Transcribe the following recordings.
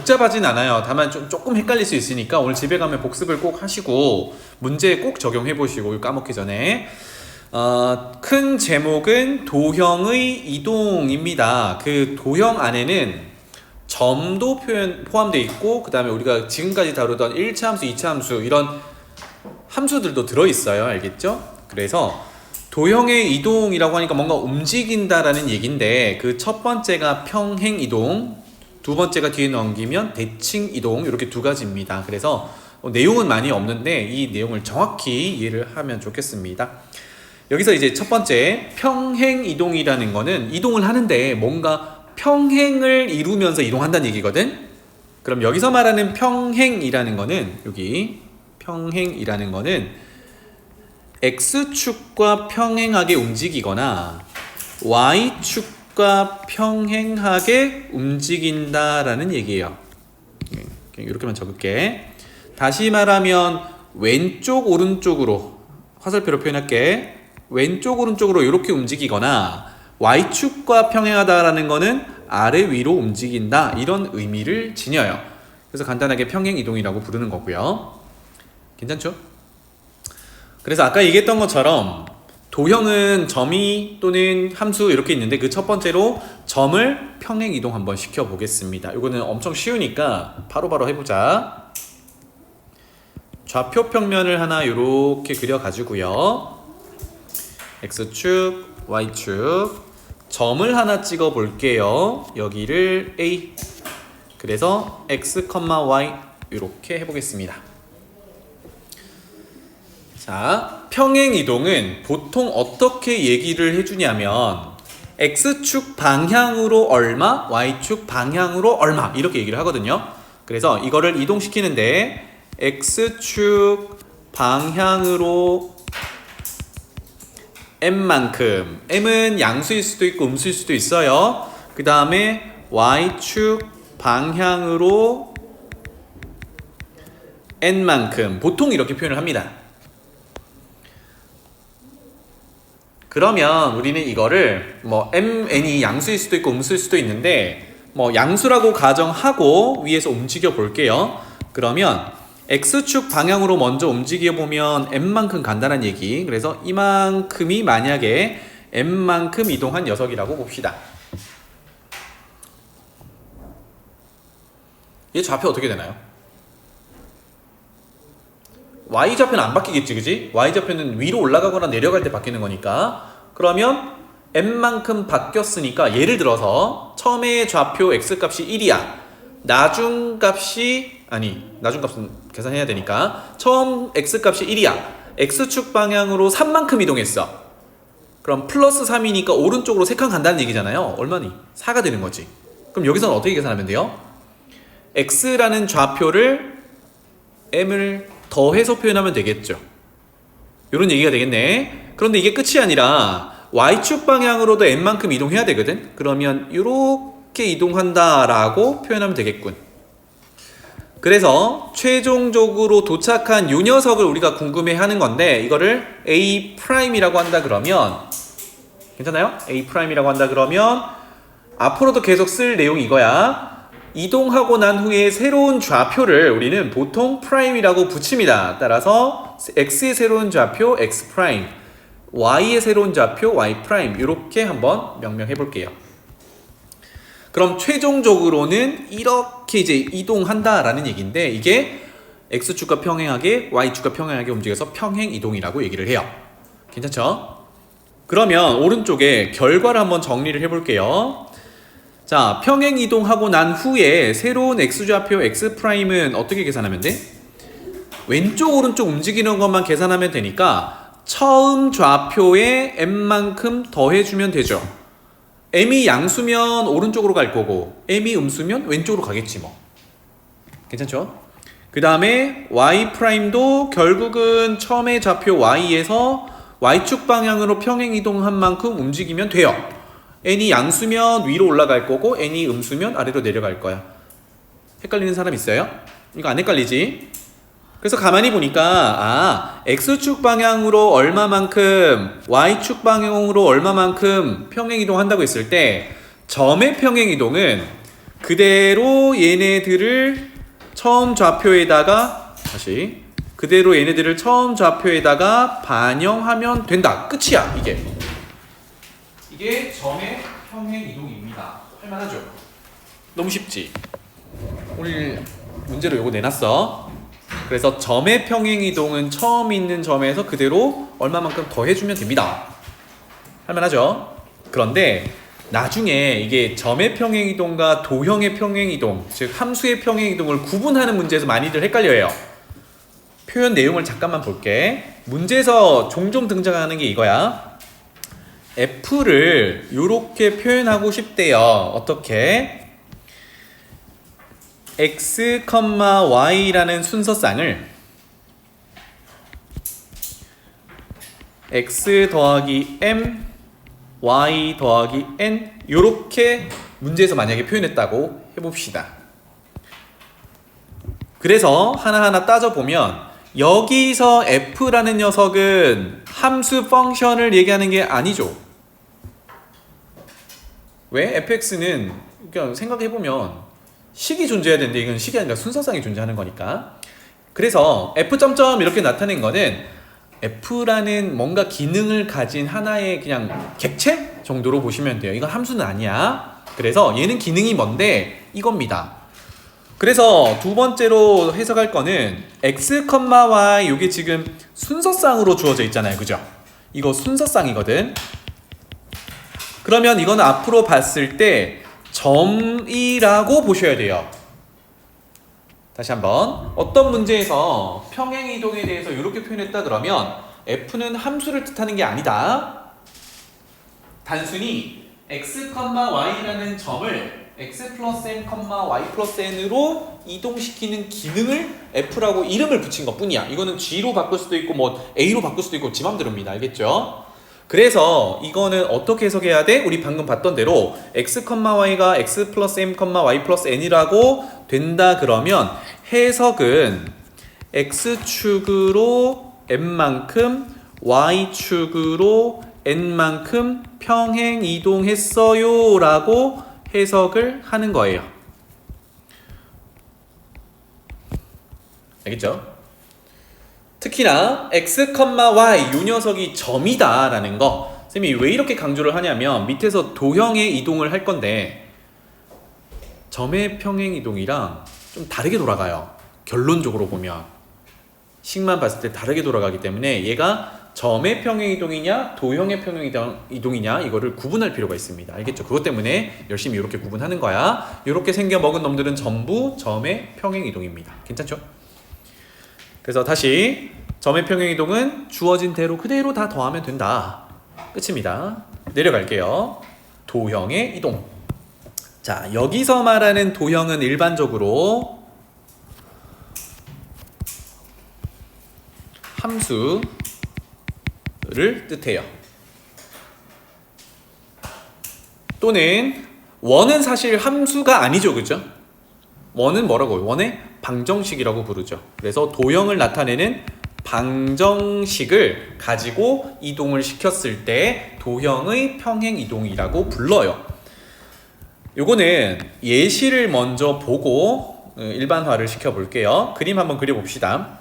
복잡하진 않아요. 다만 조금 헷갈릴 수 있으니까 오늘 집에 가면 복습을 꼭 하시고 문제 꼭 적용해 보시고 까먹기 전에. 큰 제목은 도형의 이동입니다. 그 도형 안에는 점도 포함되어 있고 그 다음에 우리가 지금까지 다루던 1차 함수, 2차 함수 이런 함수들도 들어있어요. 알겠죠? 그래서 도형의 이동이라고 하니까 뭔가 움직인다라는 얘기인데 그 첫 번째가 평행 이동, 두 번째가 뒤에 넘기면 대칭 이동, 이렇게 두 가지입니다. 그래서 내용은 많이 없는데 이 내용을 정확히 이해를 하면 좋겠습니다. 여기서 이제 첫 번째 평행 이동이라는 거는 이동을 하는데 뭔가 평행을 이루면서 이동한다는 얘기거든. 그럼 여기서 말하는 평행이라는 거는 여기 평행이라는 거는 X축과 평행하게 움직이거나 Y축과 평행하게 움직인다라는 얘기예요. 이렇게만 적을게. 다시 말하면 왼쪽 오른쪽으로 화살표로 표현할게. 왼쪽 오른쪽으로 이렇게 움직이거나 Y축과 평행하다라는 거는 아래 위로 움직인다, 이런 의미를 지녀요. 그래서 간단하게 평행 이동이라고 부르는 거고요. 괜찮죠? 그래서 아까 얘기했던 것처럼 도형은 점이 또는 함수 이렇게 있는데 그 첫 번째로 점을 평행 이동 한번 시켜 보겠습니다. 이거는 엄청 쉬우니까 바로바로 해보자. 좌표 평면을 하나 이렇게 그려 가지고요. X축, Y축, 점을 하나 찍어 볼게요. 여기를 A, 그래서 X, Y 이렇게 해보겠습니다. 자, 평행 이동은 보통 어떻게 얘기를 해주냐면 X축 방향으로 얼마, Y축 방향으로 얼마 이렇게 얘기를 하거든요. 그래서 이거를 이동시키는데 X축 방향으로 M만큼, M은 양수일 수도 있고 음수일 수도 있어요. 그 다음에 Y축 방향으로 N만큼, 보통 이렇게 표현을 합니다. 그러면 우리는 이거를 뭐 Mn이 양수일 수도 있고 음수일 수도 있는데 뭐 양수라고 가정하고 위에서 움직여 볼게요. 그러면 X축 방향으로 먼저 움직여 보면 M만큼 간다는 얘기. 그래서 이만큼이 만약에 M만큼 이동한 녀석이라고 봅시다. 얘 좌표 어떻게 되나요? Y좌표는 안 바뀌겠지, 그지? Y좌표는 위로 올라가거나 내려갈 때 바뀌는 거니까. 그러면 M만큼 바뀌었으니까 예를 들어서 처음에 좌표 X값이 1이야. 나중값은 계산해야 되니까 처음 X값이 1이야. X축 방향으로 3만큼 이동했어. 그럼 플러스 3이니까 오른쪽으로 3칸 간다는 얘기잖아요. 얼마니? 4가 되는 거지. 그럼 여기서는 어떻게 계산하면 돼요? X라는 좌표를 M을 더해서 표현하면 되겠죠. 이런 얘기가 되겠네. 그런데 이게 끝이 아니라 Y축 방향으로도 M만큼 이동해야 되거든. 그러면 이렇게 이동한다라고 표현하면 되겠군. 그래서 최종적으로 도착한 이 녀석을 우리가 궁금해하는 건데 이거를 A'이라고 한다 그러면 괜찮아요? A'이라고 한다 그러면 앞으로도 계속 쓸 내용이 이거야. 이동하고 난 후에 새로운 좌표를 우리는 보통 프라임이라고 붙입니다. 따라서 X의 새로운 좌표 X 프라임, Y의 새로운 좌표 Y 프라임 이렇게 한번 명명해 볼게요. 그럼 최종적으로는 이렇게 이제 이동한다라는 얘기인데 이게 X축과 평행하게 Y축과 평행하게 움직여서 평행 이동이라고 얘기를 해요. 괜찮죠? 그러면 오른쪽에 결과를 한번 정리를 해 볼게요. 자, 평행 이동하고 난 후에 새로운 X좌표 X'은 어떻게 계산하면 돼? 왼쪽 오른쪽 움직이는 것만 계산하면 되니까 처음 좌표에 M만큼 더해주면 되죠. M이 양수면 오른쪽으로 갈 거고 M이 음수면 왼쪽으로 가겠지 뭐. 괜찮죠? 그 다음에 Y'도 결국은 처음에 좌표 Y에서 Y축 방향으로 평행 이동한 만큼 움직이면 돼요. n이 양수면 위로 올라갈 거고 n이 음수면 아래로 내려갈 거야. 헷갈리는 사람 있어요? 이거 안 헷갈리지? 그래서 가만히 보니까 x축 방향으로 얼마만큼 y축 방향으로 얼마만큼 평행 이동한다고 했을 때 점의 평행 이동은 그대로 얘네들을 처음 좌표에다가 반영하면 된다. 끝이야. 이게 점의 평행 이동입니다. 할만하죠? 너무 쉽지? 오늘 문제로 요거 내놨어. 그래서 점의 평행 이동은 처음 있는 점에서 그대로 얼마만큼 더해주면 됩니다. 할만하죠? 그런데 나중에 이게 점의 평행 이동과 도형의 평행 이동, 즉 함수의 평행 이동을 구분하는 문제에서 많이들 헷갈려요. 표현 내용을 잠깐만 볼게. 문제에서 종종 등장하는 게 이거야. f를 이렇게 표현하고 싶대요. 어떻게? x, y라는 순서쌍을 x 더하기 m, y 더하기 n 이렇게 문제에서 만약에 표현했다고 해봅시다. 그래서 하나하나 따져보면 여기서 f라는 녀석은 함수 펑션을 얘기하는 게 아니죠. 왜? fx는 그냥 생각해보면 식이 존재해야 되는데 이건 식이 아니라 순서쌍이 존재하는 거니까. 그래서 f 점점 이렇게 나타낸 거는 f라는 뭔가 기능을 가진 하나의 그냥 객체 정도로 보시면 돼요. 이건 함수는 아니야. 그래서 얘는 기능이 뭔데 이겁니다. 그래서 두 번째로 해석할 거는 x, y 이게 지금 순서쌍으로 주어져 있잖아요. 그죠? 이거 순서쌍이거든. 그러면 이건 앞으로 봤을 때 점이라고 보셔야 돼요. 다시 한번 어떤 문제에서 평행이동에 대해서 이렇게 표현했다 그러면 f는 함수를 뜻하는 게 아니다. 단순히 x, y라는 점을 x 플러스 m, y 플러스 n으로 이동시키는 기능을 f라고 이름을 붙인 것 뿐이야. 이거는 g로 바꿀 수도 있고 뭐 a로 바꿀 수도 있고 지 맘대로입니다. 알겠죠? 그래서 이거는 어떻게 해석해야 돼? 우리 방금 봤던 대로 x, y가 x 플러스 m, y 플러스 n이라고 된다 그러면 해석은 x축으로 m만큼 y축으로 n만큼 평행 이동했어요 라고 해석을 하는 거예요. 알겠죠? 특히나 x, y 이 녀석이 점이다 라는 거 쌤이 왜 이렇게 강조를 하냐면 밑에서 도형의 이동을 할 건데 점의 평행 이동이랑 좀 다르게 돌아가요. 결론적으로 보면 식만 봤을 때 다르게 돌아가기 때문에 얘가 점의 평행 이동이냐 도형의 평행 이동이냐 이거를 구분할 필요가 있습니다. 알겠죠? 그것 때문에 열심히 이렇게 구분하는 거야. 이렇게 생겨 먹은 놈들은 전부 점의 평행 이동입니다. 괜찮죠? 그래서 다시 점의 평행 이동은 주어진 대로 그대로 다 더하면 된다. 끝입니다. 내려갈게요. 도형의 이동. 자, 여기서 말하는 도형은 일반적으로 함수를 뜻해요. 또는 원은 사실 함수가 아니죠. 그죠? 원은 뭐라고요? 원의 방정식이라고 부르죠. 그래서 도형을 나타내는 방정식을 가지고 이동을 시켰을 때 도형의 평행 이동이라고 불러요. 요거는 예시를 먼저 보고 일반화를 시켜볼게요. 그림 한번 그려봅시다.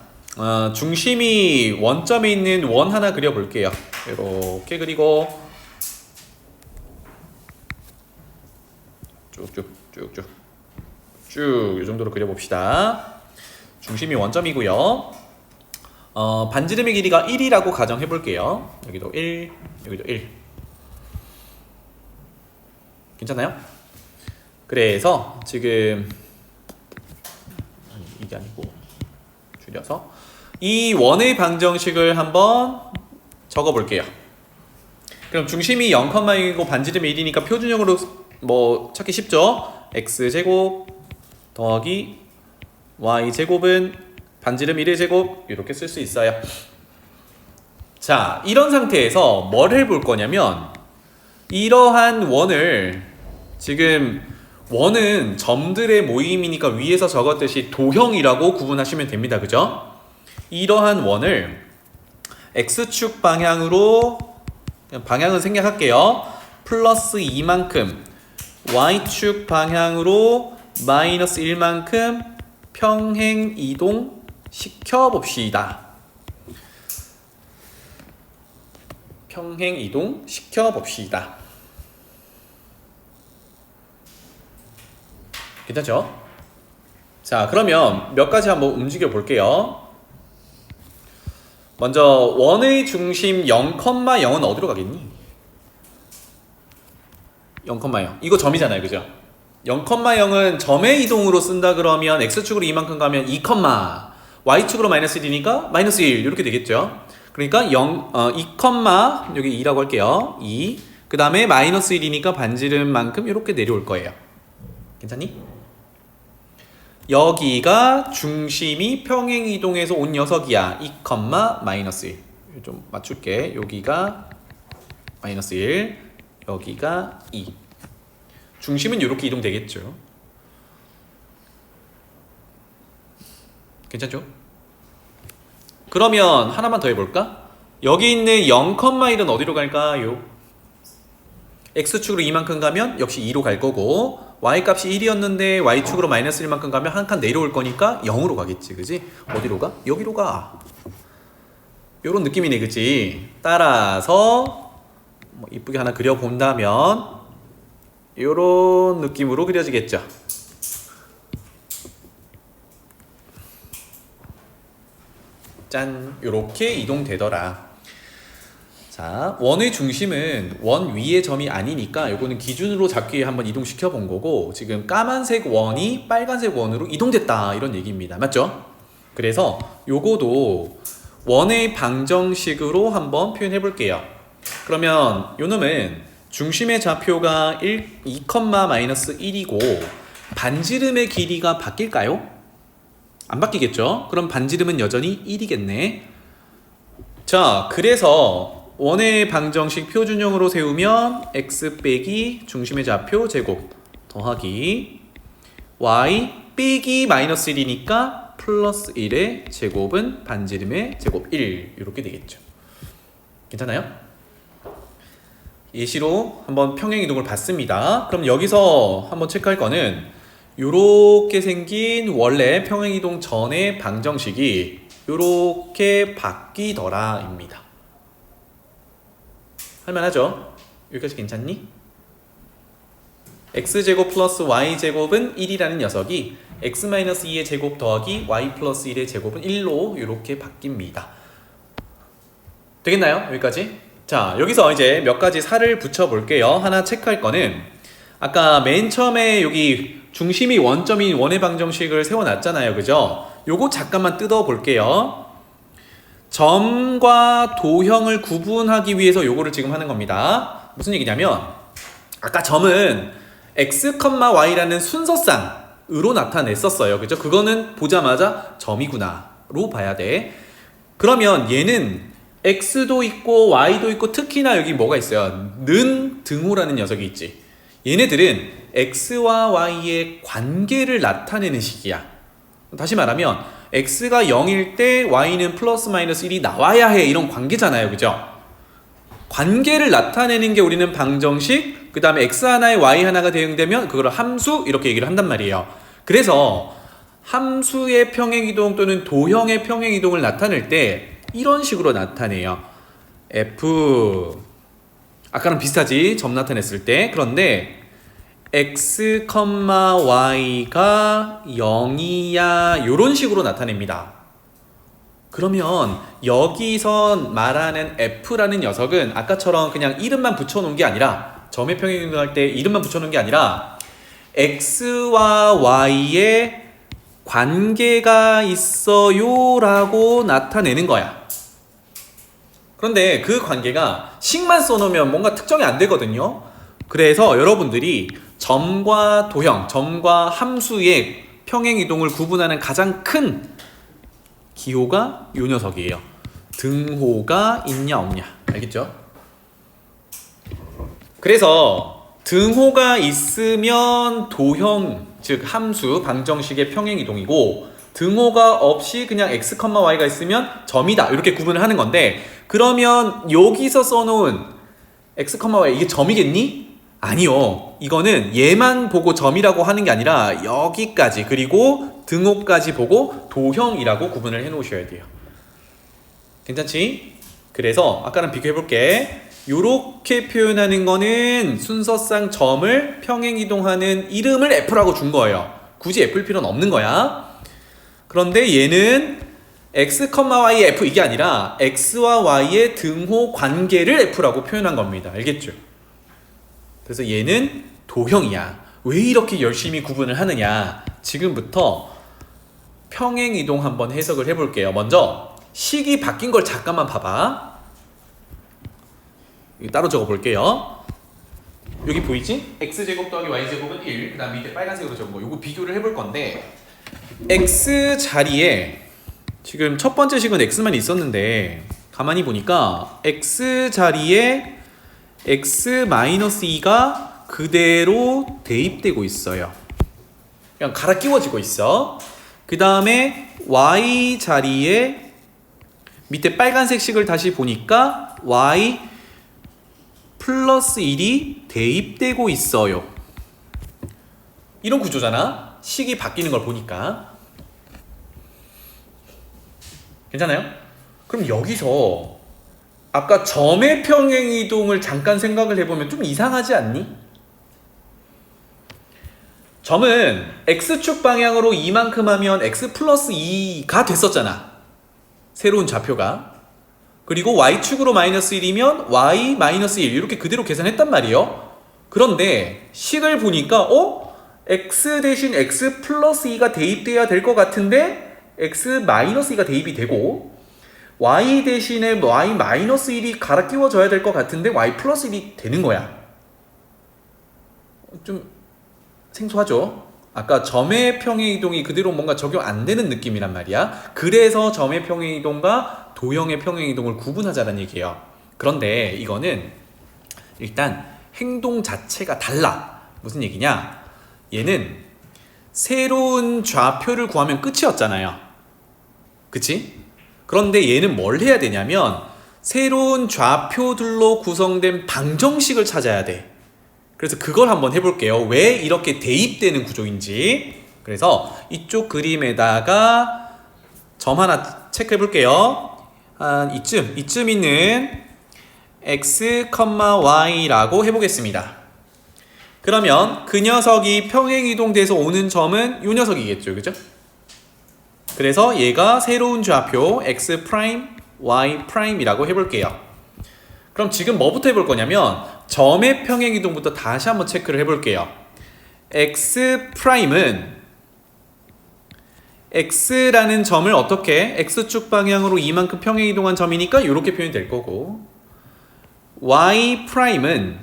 중심이 원점에 있는 원 하나 그려볼게요. 이렇게 그리고 쭉쭉 이 정도로 그려봅시다. 중심이 원점이고요. 반지름의 길이가 1이라고 가정해볼게요. 여기도 1, 여기도 1. 괜찮나요? 그래서 지금 이게 아니고 줄여서 이 원의 방정식을 한번 적어볼게요. 그럼 중심이 0,0이고 반지름이 1이니까 표준형으로 뭐 찾기 쉽죠? x제곱 더하기 y제곱은 반지름 1의 제곱 이렇게 쓸 수 있어요. 자, 이런 상태에서 뭘 해볼 거냐면 이러한 원을 지금 원은 점들의 모임이니까 위에서 적었듯이 도형이라고 구분하시면 됩니다. 그죠? 이러한 원을 x축 방향으로 방향은 생략할게요. 플러스 2만큼 y축 방향으로 마이너스 1만큼 평행 이동 시켜봅시다. 평행 이동 시켜봅시다. 괜찮죠? 자, 그러면 몇 가지 한번 움직여 볼게요. 먼저 원의 중심 0,0은 어디로 가겠니? 0,0 이거 점이잖아요, 그죠? 0,0은 점의 이동으로 쓴다 그러면 x축으로 이만큼 가면 2, y축으로 마이너스 1이니까 마이너스 1 이렇게 되겠죠? 그러니까 2, 여기 2라고 할게요. 2. 그 다음에 마이너스 1이니까 반지름만큼 이렇게 내려올 거예요. 괜찮니? 여기가 중심이 평행 이동해서 온 녀석이야. 2, 마이너스 1. 좀 맞출게. 여기가 마이너스 1, 여기가 2. 중심은 이렇게 이동되겠죠. 괜찮죠? 그러면 하나만 더 해볼까? 여기 있는 0,1은 어디로 갈까요? x축으로 이만큼 가면 역시 2로 갈 거고, y값이 1이었는데 y축으로 마이너스 1만큼 가면 한 칸 내려올 거니까 0으로 가겠지, 그지? 어디로 가? 여기로 가. 요런 느낌이네, 그치? 따라서 뭐 이쁘게 하나 그려본다면 요런 느낌으로 그려지겠죠. 짠, 요렇게 이동되더라. 자, 원의 중심은 원 위의 점이 아니니까 요거는 기준으로 잡기 위해 한번 이동시켜 본 거고, 지금 까만색 원이 빨간색 원으로 이동됐다 이런 얘기입니다. 맞죠? 그래서 요거도 원의 방정식으로 한번 표현해 볼게요. 그러면 요 놈은 중심의 좌표가 2,-1이고 반지름의 길이가 바뀔까요? 안 바뀌겠죠? 그럼 반지름은 여전히 1이겠네. 자, 그래서 원의 방정식 표준형으로 세우면 x 빼기 중심의 좌표 제곱 더하기 y 빼기 마이너스 1이니까 플러스 1의 제곱은 반지름의 제곱 1 이렇게 되겠죠. 괜찮아요? 예시로 한번 평행이동을 봤습니다. 그럼 여기서 한번 체크할 거는 요렇게 생긴 원래 평행이동 전의 방정식이 요렇게 바뀌더라 입니다. 할만하죠? 여기까지 괜찮니? x제곱 플러스 y제곱은 1이라는 녀석이 x-2의 제곱 더하기 y 플러스 1의 제곱은 1로 이렇게 바뀝니다. 되겠나요? 여기까지? 자, 여기서 이제 몇 가지 살을 붙여 볼게요. 하나 체크할 거는 아까 맨 처음에 여기 중심이 원점인 원의 방정식을 세워놨잖아요, 그죠? 요거 잠깐만 뜯어 볼게요. 점과 도형을 구분하기 위해서 요거를 지금 하는 겁니다. 무슨 얘기냐면 아까 점은 x, y라는 순서상으로 나타냈었어요, 그죠? 그거는 보자마자 점이구나로 봐야 돼. 그러면 얘는 x도 있고 y도 있고 특히나 여기 뭐가 있어요? 는 등호라는 녀석이 있지. 얘네들은 x와 y의 관계를 나타내는 식이야. 다시 말하면 x가 0일 때 y는 플러스 마이너스 1이 나와야 해, 이런 관계잖아요, 그죠? 관계를 나타내는 게 우리는 방정식, 그 다음에 x 하나에 y 하나가 대응되면 그걸 함수 이렇게 얘기를 한단 말이에요. 그래서 함수의 평행이동 또는 도형의 평행이동을 나타낼 때 이런 식으로 나타내요. f 아까랑 비슷하지? 점 나타냈을 때. 그런데 x, y가 0이야 요런 식으로 나타냅니다. 그러면 여기서 말하는 f라는 녀석은 아까처럼 그냥 이름만 붙여놓은 게 아니라, 점의 평행이동 할 때 이름만 붙여놓은 게 아니라 x와 y의 관계가 있어요 라고 나타내는 거야. 그런데 그 관계가 식만 써놓으면 뭔가 특정이 안 되거든요. 그래서 여러분들이 점과 도형, 점과 함수의 평행이동을 구분하는 가장 큰 기호가 이 녀석이에요. 등호가 있냐 없냐. 알겠죠? 그래서 등호가 있으면 도형, 즉 함수, 방정식의 평행이동이고, 등호가 없이 그냥 x, y가 있으면 점이다 이렇게 구분을 하는 건데, 그러면 여기서 써놓은 x, y 이게 점이겠니? 아니요. 이거는 얘만 보고 점이라고 하는 게 아니라 여기까지 그리고 등호까지 보고 도형이라고 구분을 해 놓으셔야 돼요. 괜찮지? 그래서 아까랑 비교해 볼게. 요렇게 표현하는 거는 순서상 점을 평행이동하는 이름을 F라고 준 거예요. 굳이 F일 필요는 없는 거야. 그런데 얘는 X, Y의 F 이게 아니라 X와 Y의 등호 관계를 F라고 표현한 겁니다. 알겠죠? 그래서 얘는 도형이야. 왜 이렇게 열심히 구분을 하느냐? 지금부터 평행이동 한번 해석을 해볼게요. 먼저 식이 바뀐 걸 잠깐만 봐봐. 따로 적어볼게요. 여기 보이지? X제곱 더하기 Y제곱은 1. 그 다음 밑에 빨간색으로 적은 거. 요거 비교를 해볼 건데 X 자리에 지금 첫 번째 식은 X만 있었는데 가만히 보니까 X 자리에 X-2가 그대로 대입되고 있어요. 그냥 갈아 끼워지고 있어. 그 다음에 Y 자리에 밑에 빨간색 식을 다시 보니까 Y 플러스 1이 대입되고 있어요. 이런 구조잖아. 식이 바뀌는 걸 보니까. 괜찮아요? 그럼 여기서 아까 점의 평행이동을 잠깐 생각을 해보면 좀 이상하지 않니? 점은 X축 방향으로 이만큼 하면 X 플러스 2가 됐었잖아. 새로운 좌표가. 그리고 Y축으로 마이너스 1이면 Y 마이너스 1 이렇게 그대로 계산했단 말이에요. 그런데 식을 보니까 X 대신 X 플러스 2가 대입돼야 될 것 같은데 X 마이너스 2가 대입이 되고 Y 대신에 Y 마이너스 1이 갈아 끼워져야 될 것 같은데 Y 플러스 1이 되는 거야. 좀 생소하죠? 아까 점의 평행이동이 그대로 뭔가 적용 안 되는 느낌이란 말이야. 그래서 점의 평행이동과 도형의 평행이동을 구분하자는 얘기예요. 그런데 이거는 일단 행동 자체가 달라. 무슨 얘기냐? 얘는 새로운 좌표를 구하면 끝이었잖아요. 그치? 그런데 얘는 뭘 해야 되냐면 새로운 좌표들로 구성된 방정식을 찾아야 돼. 그래서 그걸 한번 해볼게요. 왜 이렇게 대입되는 구조인지. 그래서 이쪽 그림에다가 점 하나 체크해 볼게요. 한 이쯤 있는 X, Y라고 해보겠습니다. 그러면 그 녀석이 평행이동돼서 오는 점은 이 녀석이겠죠. 그죠? 그래서 얘가 새로운 좌표 X', Y'이라고 해볼게요. 그럼 지금 뭐부터 해볼 거냐면 점의 평행이동부터 다시 한번 체크를 해볼게요. X'은 X라는 점을 어떻게 X축 방향으로 이만큼 평행이동한 점이니까 이렇게 표현이 될 거고 Y'은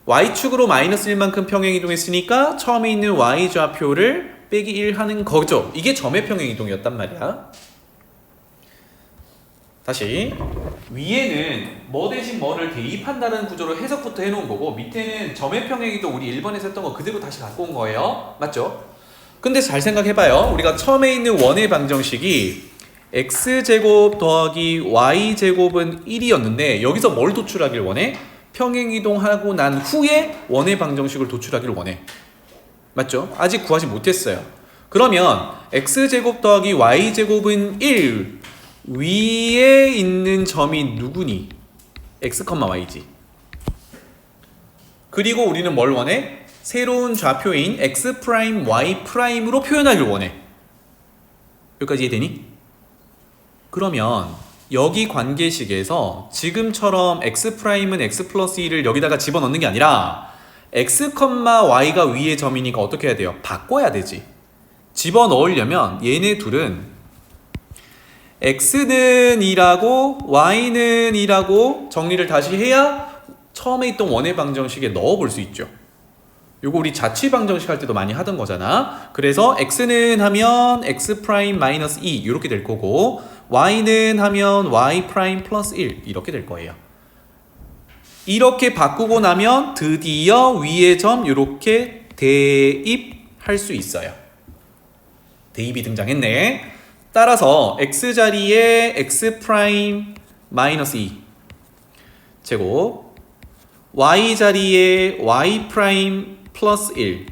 Y축으로 마이너스 1만큼 평행이동했으니까 처음에 있는 Y 좌표를 빼기 1 하는 거죠. 이게 점의 평행이동이었단 말이야. 다시 위에는 뭐 대신 뭐를 대입한다는 구조로 해석부터 해놓은 거고 밑에는 점의 평행이동 우리 1번에서 했던 거 그대로 다시 갖고 온 거예요. 맞죠? 근데 잘 생각해봐요. 우리가 처음에 있는 원의 방정식이 X제곱 더하기 Y제곱은 1이었는데 여기서 뭘 도출하길 원해? 평행이동하고 난 후에 원의 방정식을 도출하길 원해. 맞죠? 아직 구하지 못했어요. 그러면 X제곱 더하기 Y제곱은 1 위에 있는 점이 누구니? X, Y지. 그리고 우리는 뭘 원해? 새로운 좌표인 X', Y'으로 표현하길 원해. 여기까지 이해되니? 그러면 여기 관계식에서 지금처럼 X'은 X 플러스 1을 여기다가 집어넣는 게 아니라 X, Y가 위의 점이니까 어떻게 해야 돼요? 바꿔야 되지. 집어넣으려면 얘네 둘은 X는 2라고 Y는 2라고 정리를 다시 해야 처음에 있던 원의 방정식에 넣어볼 수 있죠. 요거 우리 자취 방정식 할 때도 많이 하던 거잖아. 그래서 X는 하면 X' 마이너스 2 이렇게 될 거고 Y는 하면 Y' 플러스 1 이렇게 될 거예요. 이렇게 바꾸고 나면 드디어 위의 점 이렇게 대입할 수 있어요. 대입이 등장했네. 따라서 X자리에 X' 마이너스 2 제곱 y 자리에 y 프라임 플러스 1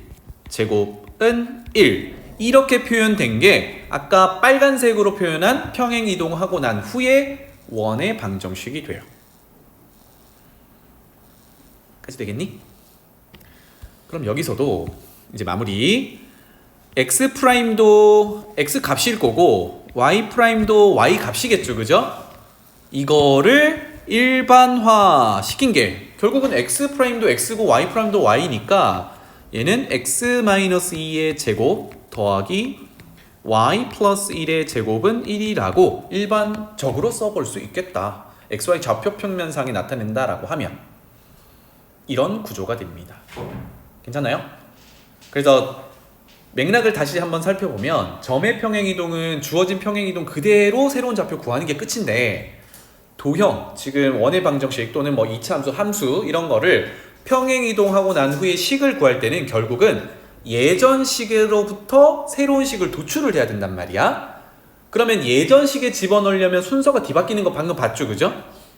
제곱은 1 이렇게 표현된 게 아까 빨간색으로 표현한 평행 이동하고 난 후에 원의 방정식이 돼요. 까지 되겠니? 그럼 여기서도 이제 마무리. x 프라임도 x 값일 거고 y 프라임도 y 값이겠죠, 그죠? 이거를 일반화 시킨 게 결국은 x 프라임도 x고 y 프라임도 y니까 얘는 x-2의 제곱 더하기 y 플러스 1의 제곱은 1이라고 일반적으로 써볼 수 있겠다. xy 좌표 평면상에 나타낸다라고 하면 이런 구조가 됩니다. 괜찮나요? 그래서 맥락을 다시 한번 살펴보면 점의 평행이동은 주어진 평행이동 그대로 새로운 좌표 구하는 게 끝인데 도형, 지금 원의 방정식 또는 뭐 이차함수, 함수 이런 거를 평행이동하고 난 후에 식을 구할 때는 결국은 예전 식으로부터 새로운 식을 도출을 해야 된단 말이야. 그러면 예전 식에 집어넣으려면 순서가 뒤바뀌는 거 방금 봤죠, 그죠?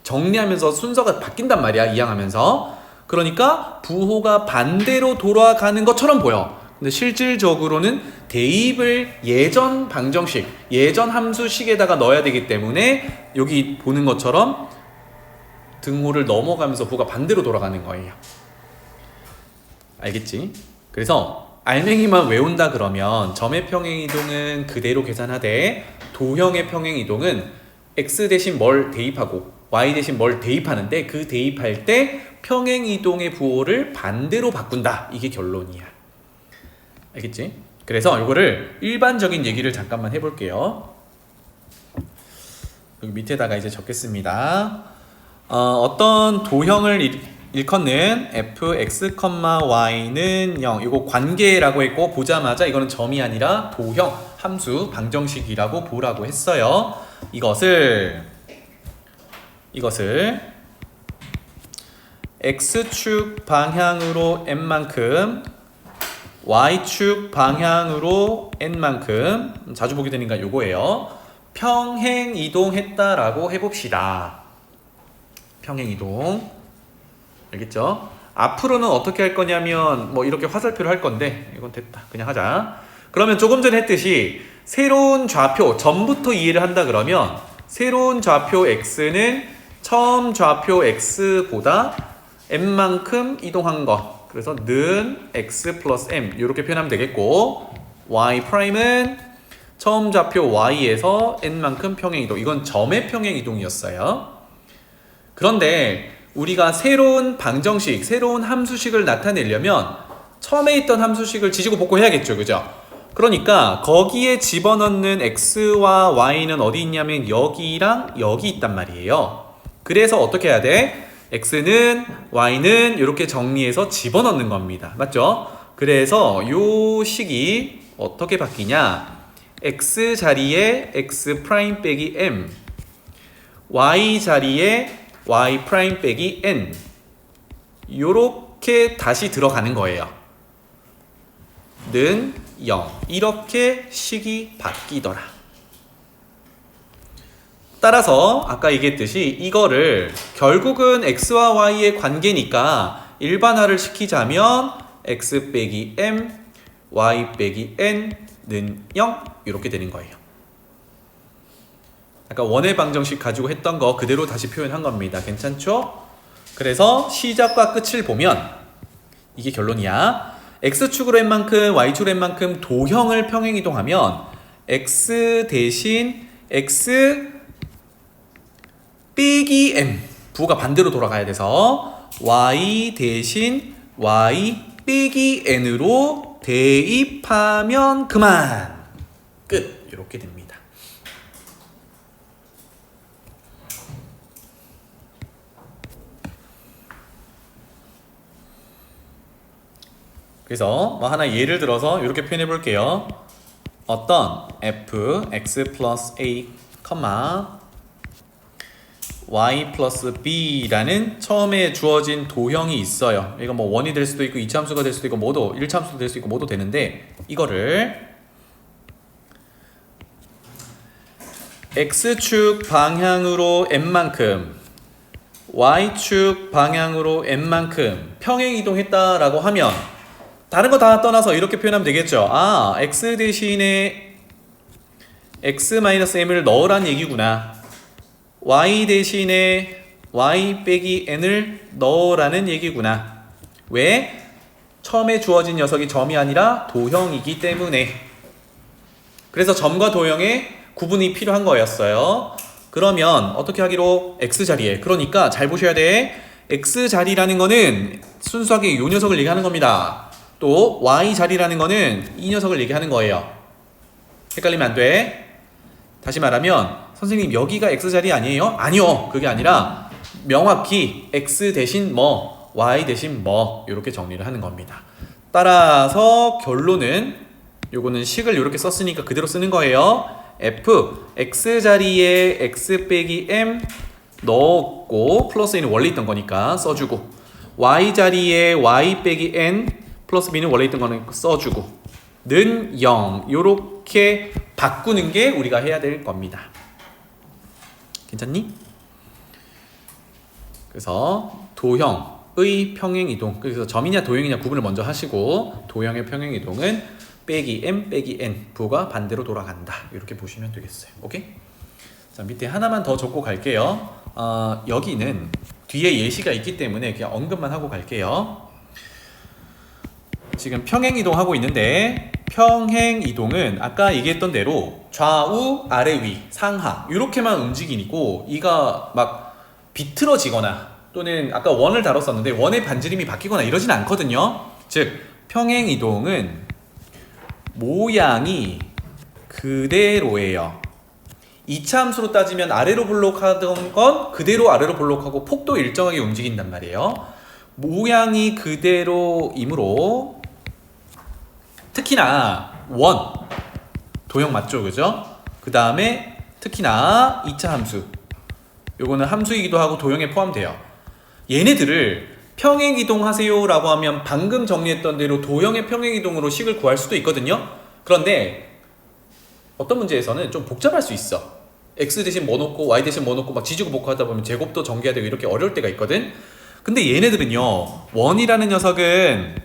정리하면서 순서가 바뀐단 말이야, 이항하면서. 그러니까 부호가 반대로 돌아가는 것처럼 보여. 근데 실질적으로는 대입을 예전 방정식, 예전 함수식에다가 넣어야 되기 때문에 여기 보는 것처럼 등호를 넘어가면서 부호가 반대로 돌아가는 거예요. 알겠지? 그래서 알맹이만 외운다 그러면 점의 평행이동은 그대로 계산하되 도형의 평행이동은 x 대신 뭘 대입하고 y 대신 뭘 대입하는데 그 대입할 때 평행이동의 부호를 반대로 바꾼다. 이게 결론이야. 알겠지? 그래서 이거를 일반적인 얘기를 잠깐만 해볼게요. 여기 밑에다가 이제 적겠습니다. 어떤 도형을 일컫는 fx, y는 0 이거 관계라고 했고 보자마자 이거는 점이 아니라 도형, 함수, 방정식이라고 보라고 했어요. 이것을 x축 방향으로 n만큼 y축 방향으로 n만큼 자주 보게 되니까 요거예요. 평행 이동했다라고 해봅시다. 평행 이동. 알겠죠? 앞으로는 어떻게 할 거냐면 뭐 이렇게 화살표를 할 건데 이건 됐다. 그냥 하자. 그러면 조금 전에 했듯이 새로운 좌표 전부터 이해를 한다 그러면 새로운 좌표 x는 처음 좌표 x보다 m만큼 이동한 거. 그래서 는 x 플러스 m 이렇게 표현하면 되겠고 y 프라임은 처음 좌표 y에서 n만큼 평행이동. 이건 점의 평행이동이었어요. 그런데 우리가 새로운 방정식, 새로운 함수식을 나타내려면 처음에 있던 함수식을 지지고 볶고 해야겠죠, 그죠? 그러니까 거기에 집어넣는 x와 y는 어디 있냐면 여기랑 여기 있단 말이에요. 그래서 어떻게 해야 돼? x는 y는 이렇게 정리해서 집어넣는 겁니다. 맞죠? 그래서 요 식이 어떻게 바뀌냐? x 자리에 x 프라임 빼기 m, y 자리에 y 프라임 빼기 n 요렇게 다시 들어가는 거예요. 는 0 이렇게 식이 바뀌더라. 따라서 아까 얘기했듯이 이거를 결국은 x와 y의 관계니까 일반화를 시키자면 x 빼기 m, y 빼기 n는 0 이렇게 되는 거예요. 아까 원의 방정식 가지고 했던 거 그대로 다시 표현한 겁니다. 괜찮죠? 그래서 시작과 끝을 보면 이게 결론이야. x축으로 n만큼 y축으로 n만큼 도형을 평행이동하면 x 대신 x 빼기 m 부호가 반대로 돌아가야 돼서 y 대신 y 빼기 n으로 대입하면 그만 끝 이렇게 됩니다. 그래서 뭐 하나 예를 들어서 이렇게 표현해 볼게요. 어떤 f x 플러스 a, y 플러스 b라는 처음에 주어진 도형이 있어요. 이거 뭐 원이 될 수도 있고 이차함수가 될 수도 있고 모두 1차함수도 될 수 있고 모두 되는데 이거를 x축 방향으로 n만큼 y축 방향으로 n만큼 평행 이동했다라고 하면 다른 거 다 떠나서 이렇게 표현하면 되겠죠. 아, x 대신에 x-m을 넣으란 얘기구나. y 대신에 y 빼기 n을 넣으라는 얘기구나. 왜? 처음에 주어진 녀석이 점이 아니라 도형이기 때문에. 그래서 점과 도형의 구분이 필요한 거였어요. 그러면 어떻게 하기로? x자리에. 그러니까 잘 보셔야 돼. x자리라는 거는 순수하게 이 녀석을 얘기하는 겁니다. 또 y자리라는 거는 이 녀석을 얘기하는 거예요. 헷갈리면 안 돼. 다시 말하면 선생님 여기가 x자리 아니에요? 아니요. 그게 아니라 명확히 x 대신 뭐 y 대신 뭐 이렇게 정리를 하는 겁니다. 따라서 결론은 요거는 식을 이렇게 썼으니까 그대로 쓰는 거예요. f x자리에 x 빼기 m 넣었고 플러스 n은 원래 있던 거니까 써주고 y자리에 y 빼기 n 플러스 b는 원래 있던 거는 써주고 는 0 요렇게 바꾸는 게 우리가 해야 될 겁니다. 괜찮니? 그래서 도형의 평행이동, 그래서 점이냐 도형이냐 구분을 먼저 하시고 도형의 평행이동은 빼기 m 빼기 n 부가 반대로 돌아간다 이렇게 보시면 되겠어요. 오케이? 자, 밑에 하나만 더 적고 갈게요. 여기는 뒤에 예시가 있기 때문에 그냥 언급만 하고 갈게요. 지금 평행이동 하고 있는데 평행이동은 아까 얘기했던 대로 좌우, 아래, 위, 상하 이렇게만 움직이고 이가 막 비틀어지거나 또는 아까 원을 다뤘었는데 원의 반지름이 바뀌거나 이러진 않거든요. 즉 평행이동은 모양이 그대로예요. 2차 함수로 따지면 아래로 블록하던 건 그대로 아래로 블록하고 폭도 일정하게 움직인단 말이에요. 모양이 그대로이므로 특히나 원 도형 맞죠, 그죠? 그 다음에 특히나 2차 함수 요거는 함수이기도 하고 도형에 포함돼요. 얘네들을 평행이동 하세요 라고 하면 방금 정리했던 대로 도형의 평행이동으로 식을 구할 수도 있거든요. 그런데 어떤 문제에서는 좀 복잡할 수 있어. x 대신 뭐 놓고 y 대신 뭐 놓고 막 지지고 볶고 하다 보면 제곱도 전개해야 되고 이렇게 어려울 때가 있거든. 근데 얘네들은요, 원이라는 녀석은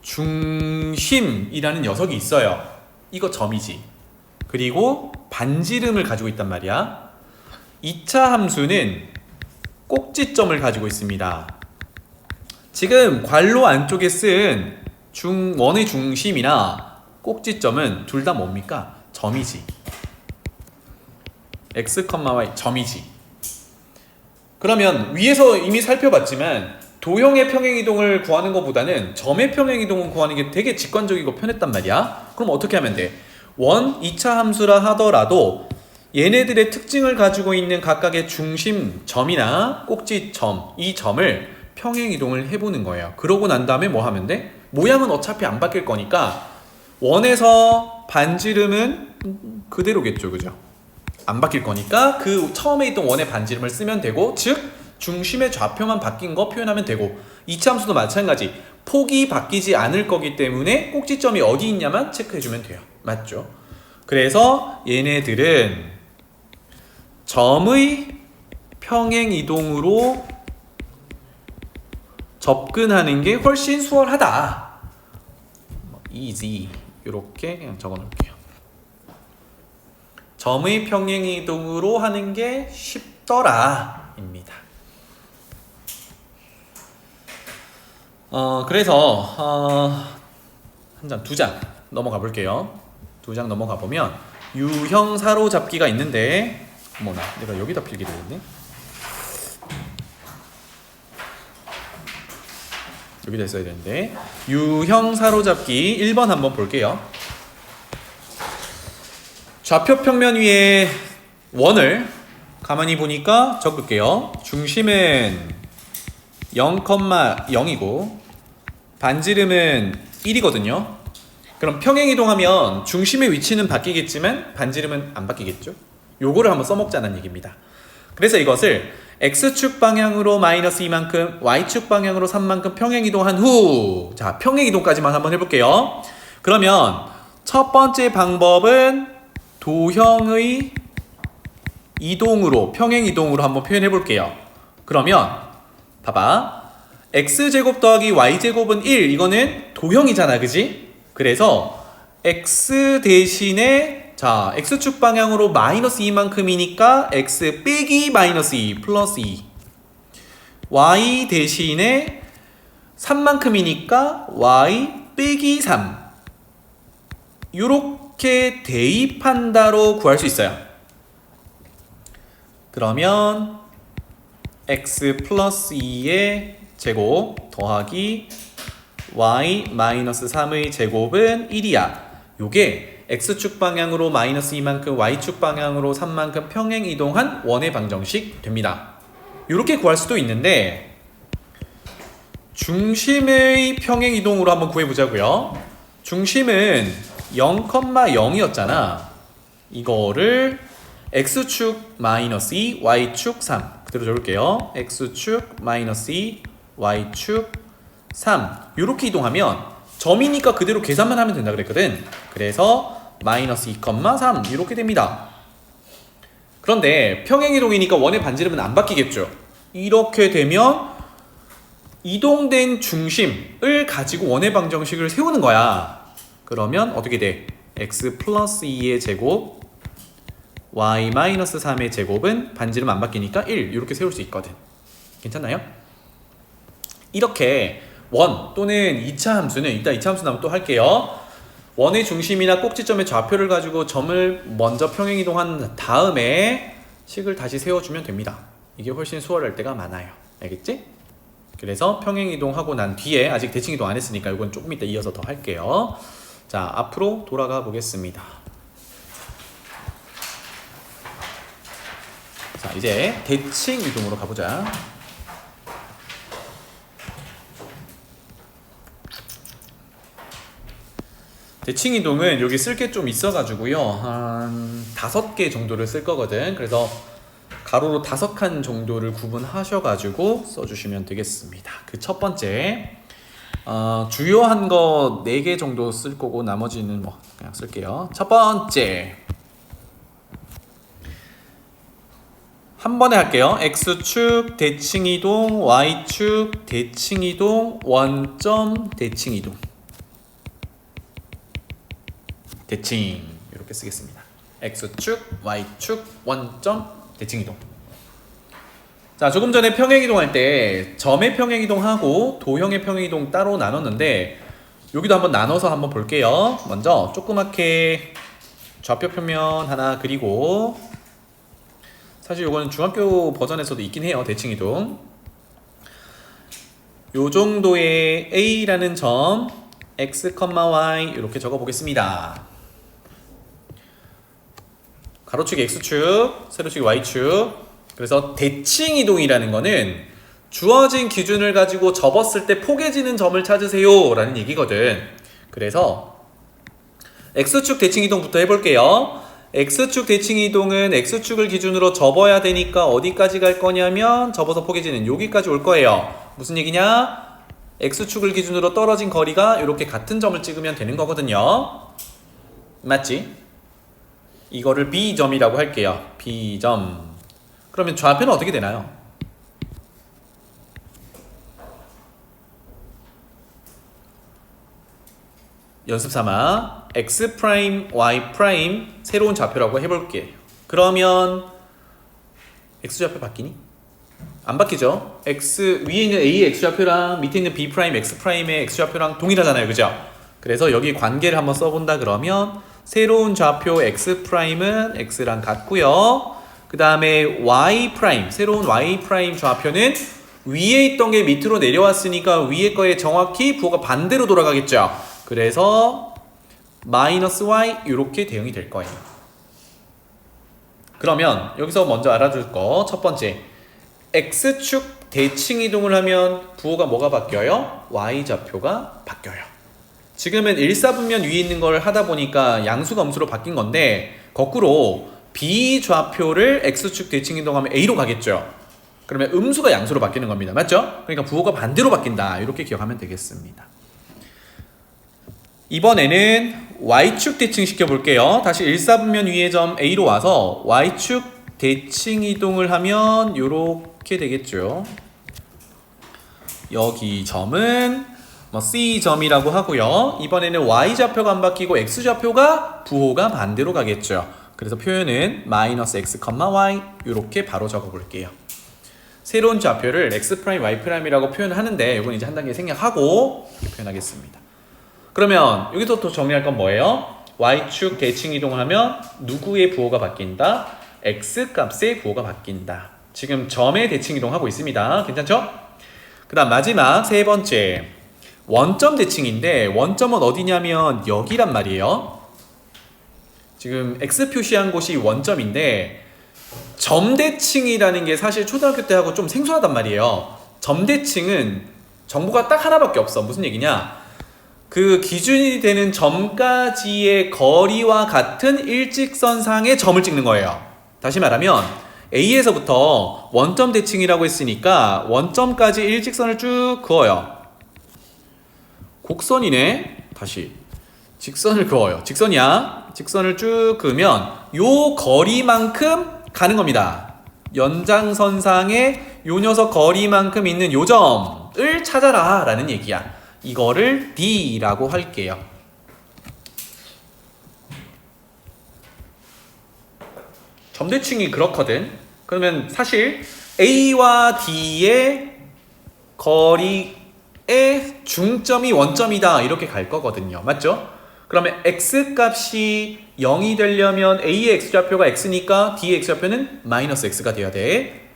중심이라는 녀석이 있어요. 이거 점이지. 그리고 반지름을 가지고 있단 말이야. 2차 함수는 꼭지점을 가지고 있습니다. 지금 괄호 안쪽에 쓴 원의 중심이나 꼭지점은 둘 다 뭡니까? 점이지. x, y 점이지. 그러면 위에서 이미 살펴봤지만 도형의 평행이동을 구하는 것보다는 점의 평행이동을 구하는 게 되게 직관적이고 편했단 말이야. 그럼 어떻게 하면 돼? 2차 함수라 하더라도 얘네들의 특징을 가지고 있는 각각의 중심 점이나 꼭지점, 이 점을 평행이동을 해보는 거예요. 그러고 난 다음에 뭐 하면 돼? 모양은 어차피 안 바뀔 거니까 원에서 반지름은 그대로겠죠, 그죠? 안 바뀔 거니까 그 처음에 있던 원의 반지름을 쓰면 되고, 즉 중심의 좌표만 바뀐 거 표현하면 되고, 2차 함수도 마찬가지. 폭이 바뀌지 않을 거기 때문에 꼭지점이 어디 있냐만 체크해주면 돼요. 맞죠? 그래서 얘네들은 점의 평행이동으로 접근하는 게 훨씬 수월하다. easy 이렇게 그냥 적어놓을게요. 점의 평행이동으로 하는 게 쉽더라 입니다. 그래서 두 장 넘어가 볼게요. 두 장 넘어가 보면 유형 사로잡기가 있는데, 어머나 내가 여기다 필게 되겠네. 여기다 써야 되는데, 유형 사로잡기 1번 한번 볼게요. 좌표 평면 위에 원을 가만히 보니까 적을게요. 중심은 0,0이고 반지름은 1이거든요. 그럼 평행이동하면 중심의 위치는 바뀌겠지만 반지름은 안 바뀌겠죠. 요거를 한번 써먹자는 얘기입니다. 그래서 이것을 x축 방향으로 마이너스 2만큼, y축 방향으로 3만큼 평행이동한 후, 자 평행이동까지만 한번 해볼게요. 그러면 첫 번째 방법은 도형의 이동으로, 평행이동으로 한번 표현해 볼게요. 그러면 봐봐. x제곱 더하기 y제곱은 1. 이거는 도형이잖아. 그지? 그래서 x 대신에 자 x축 방향으로 마이너스 2만큼이니까 x 빼기 마이너스 2 플러스 2 y 대신에 3만큼이니까 y 빼기 3 요렇게 대입한다로 구할 수 있어요. 그러면 x 플러스 2의 제곱 더하기 y 마이너스 3의 제곱은 1이야. 요게 x축 방향으로 마이너스 2만큼 y축 방향으로 3만큼 평행 이동한 원의 방정식 됩니다. 요렇게 구할 수도 있는데 중심의 평행 이동으로 한번 구해보자고요. 중심은 0,0이었잖아. 이거를 x축 마이너스 2, y축 3 그대로 적을게요. x축 마이너스 2, y축 3 이렇게 이동하면 점이니까 그대로 계산만 하면 된다 그랬거든. 그래서 마이너스 2,3 이렇게 됩니다. 그런데 평행이동이니까 원의 반지름은 안 바뀌겠죠. 이렇게 되면 이동된 중심을 가지고 원의 방정식을 세우는 거야. 그러면 어떻게 돼? x 플러스 2의 제곱 y 마이너스 3의 제곱은 반지름 안 바뀌니까 1 이렇게 세울 수 있거든. 괜찮나요? 이렇게 원 또는 2차 함수는 이따 2차 함수 나오면 또 할게요. 원의 중심이나 꼭지점의 좌표를 가지고 점을 먼저 평행이동한 다음에 식을 다시 세워주면 됩니다. 이게 훨씬 수월할 때가 많아요. 알겠지? 그래서 평행이동하고 난 뒤에 아직 대칭이동 안 했으니까 이건 조금 이따 이어서 더 할게요. 자, 앞으로 돌아가 보겠습니다. 자, 이제 대칭이동으로 가보자. 대칭이동은 여기 쓸 게 좀 있어가지고요. 한 5개 정도를 쓸 거거든. 그래서 가로로 5칸 정도를 구분하셔가지고 써주시면 되겠습니다. 그 첫 번째 주요한 거 4개 정도 쓸 거고 나머지는 뭐 그냥 쓸게요. 첫 번째 한 번에 할게요. x축 대칭이동, y축 대칭이동, 원점 대칭이동. 대칭 이렇게 쓰겠습니다. x축, y축, 원점 대칭이동. 자, 조금 전에 평행이동할 때 점의 평행이동하고 도형의 평행이동 따로 나눴는데 여기도 한번 나눠서 한번 볼게요. 먼저 조그맣게 좌표 표면 하나 그리고 사실 이거는 중학교 버전에서도 있긴 해요. 대칭이동. 요 정도의 A라는 점 x, y 이렇게 적어 보겠습니다. 가로축 x축, 세로축 y축. 그래서 대칭이동이라는 거는 주어진 기준을 가지고 접었을 때 포개지는 점을 찾으세요 라는 얘기거든. 그래서 x축 대칭이동부터 해볼게요. x축 대칭이동은 x축을 기준으로 접어야 되니까 어디까지 갈 거냐면 접어서 포개지는 여기까지 올 거예요. 무슨 얘기냐? x축을 기준으로 떨어진 거리가 이렇게 같은 점을 찍으면 되는 거거든요. 맞지? 이거를 B점이라고 할게요. B점. 그러면 좌표는 어떻게 되나요? 연습 삼아 x 프라임, y 프라임 새로운 좌표라고 해볼게. 그러면 x 좌표 바뀌니? 안 바뀌죠? x 위에 있는 a의 x 좌표랑 밑에 있는 b 프라임, x 프라임의 x 좌표랑 동일하잖아요, 그죠? 그래서 여기 관계를 한번 써본다 그러면 새로운 좌표 x 프라임은 x랑 같고요. 그 다음에 y 프라임, 새로운 y 프라임 좌표는 위에 있던 게 밑으로 내려왔으니까 위에 거에 정확히 부호가 반대로 돌아가겠죠. 그래서 마이너스 y 이렇게 대응이 될 거예요. 그러면 여기서 먼저 알아둘 거 첫 번째, x축 대칭 이동을 하면 부호가 뭐가 바뀌어요? y 좌표가 바뀌어요. 지금은 일사분면 위에 있는 걸 하다 보니까 양수가 음수로 바뀐 건데 거꾸로 b 좌표를 x축 대칭 이동하면 a로 가겠죠. 그러면 음수가 양수로 바뀌는 겁니다. 맞죠? 그러니까 부호가 반대로 바뀐다. 이렇게 기억하면 되겠습니다. 이번에는 y축 대칭 시켜볼게요. 다시 일사분면 위의 점 a로 와서 y축 대칭 이동을 하면 요렇게 되겠죠. 여기 점은 뭐 C점이라고 하고요. 이번에는 Y좌표가 안 바뀌고 X좌표가 부호가 반대로 가겠죠. 그래서 표현은 마이너스 X, Y 이렇게 바로 적어 볼게요. 새로운 좌표를 X', Y'이라고 표현하는데 이건 이제 한 단계 생략하고 이렇게 표현하겠습니다. 그러면 여기서 또 정리할 건 뭐예요? Y축 대칭 이동을 하면 누구의 부호가 바뀐다? X 값의 부호가 바뀐다. 지금 점의 대칭 이동하고 있습니다. 괜찮죠? 그 다음 마지막 세 번째 원점 대칭인데 원점은 어디냐면 여기란 말이에요. 지금 X 표시한 곳이 원점인데 점 대칭이라는 게 사실 초등학교 때 하고 좀 생소하단 말이에요. 점 대칭은 정보가 딱 하나밖에 없어. 무슨 얘기냐? 그 기준이 되는 점까지의 거리와 같은 일직선상의 점을 찍는 거예요. 다시 말하면 A에서부터 원점 대칭이라고 했으니까 원점까지 일직선을 쭉 그어요. 곡선이네. 다시 직선을 그어요. 직선이야. 직선을 쭉 그으면 요 거리만큼 가는 겁니다. 연장선상에 요 녀석 거리만큼 있는 요 점을 찾아라 라는 얘기야. 이거를 D라고 할게요. 점대칭이 그렇거든. 그러면 사실 A와 D의 거리의 중점이 원점이다 이렇게 갈 거거든요. 맞죠? 그러면 X 값이 0이 되려면 A의 X좌표가 X니까 D의 X좌표는 마이너스 X가 돼야 돼.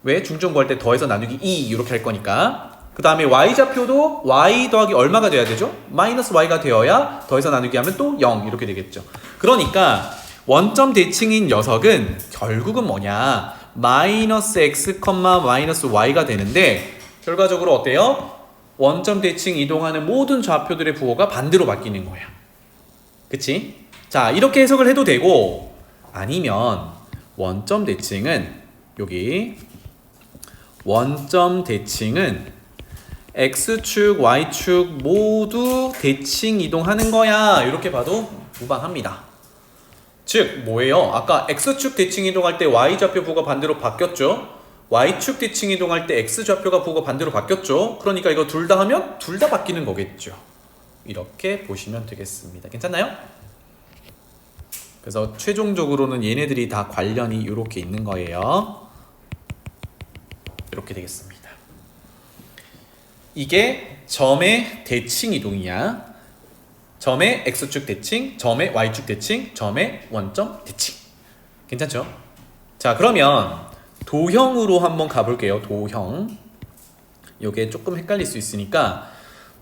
왜? 중점 구할 때 더해서 나누기 2 이렇게 할 거니까. 그 다음에 Y좌표도 Y 더하기 얼마가 돼야 되죠? 마이너스 Y가 되어야 더해서 나누기 하면 또 0 이렇게 되겠죠. 그러니까 원점 대칭인 녀석은 결국은 뭐냐? 마이너스 X, 마이너스 Y가 되는데 결과적으로 어때요? 원점 대칭 이동하는 모든 좌표들의 부호가 반대로 바뀌는 거야. 그치? 자, 이렇게 해석을 해도 되고 아니면 원점 대칭은 여기 원점 대칭은 X축, Y축 모두 대칭 이동하는 거야. 이렇게 봐도 무방합니다. 즉 뭐예요? 아까 X축 대칭 이동할 때 Y좌표 부호가 반대로 바뀌었죠? Y축 대칭 이동할 때 X좌표가 부호가 반대로 바뀌었죠? 그러니까 이거 둘 다 하면 둘 다 바뀌는 거겠죠. 이렇게 보시면 되겠습니다. 괜찮나요? 그래서 최종적으로는 얘네들이 다 관련이 이렇게 있는 거예요. 이렇게 되겠습니다. 이게 점의 대칭 이동이야. 점의 X축 대칭, 점의 Y축 대칭, 점의 원점 대칭. 괜찮죠? 자, 그러면 도형으로 한번 가볼게요. 도형. 요게 조금 헷갈릴 수 있으니까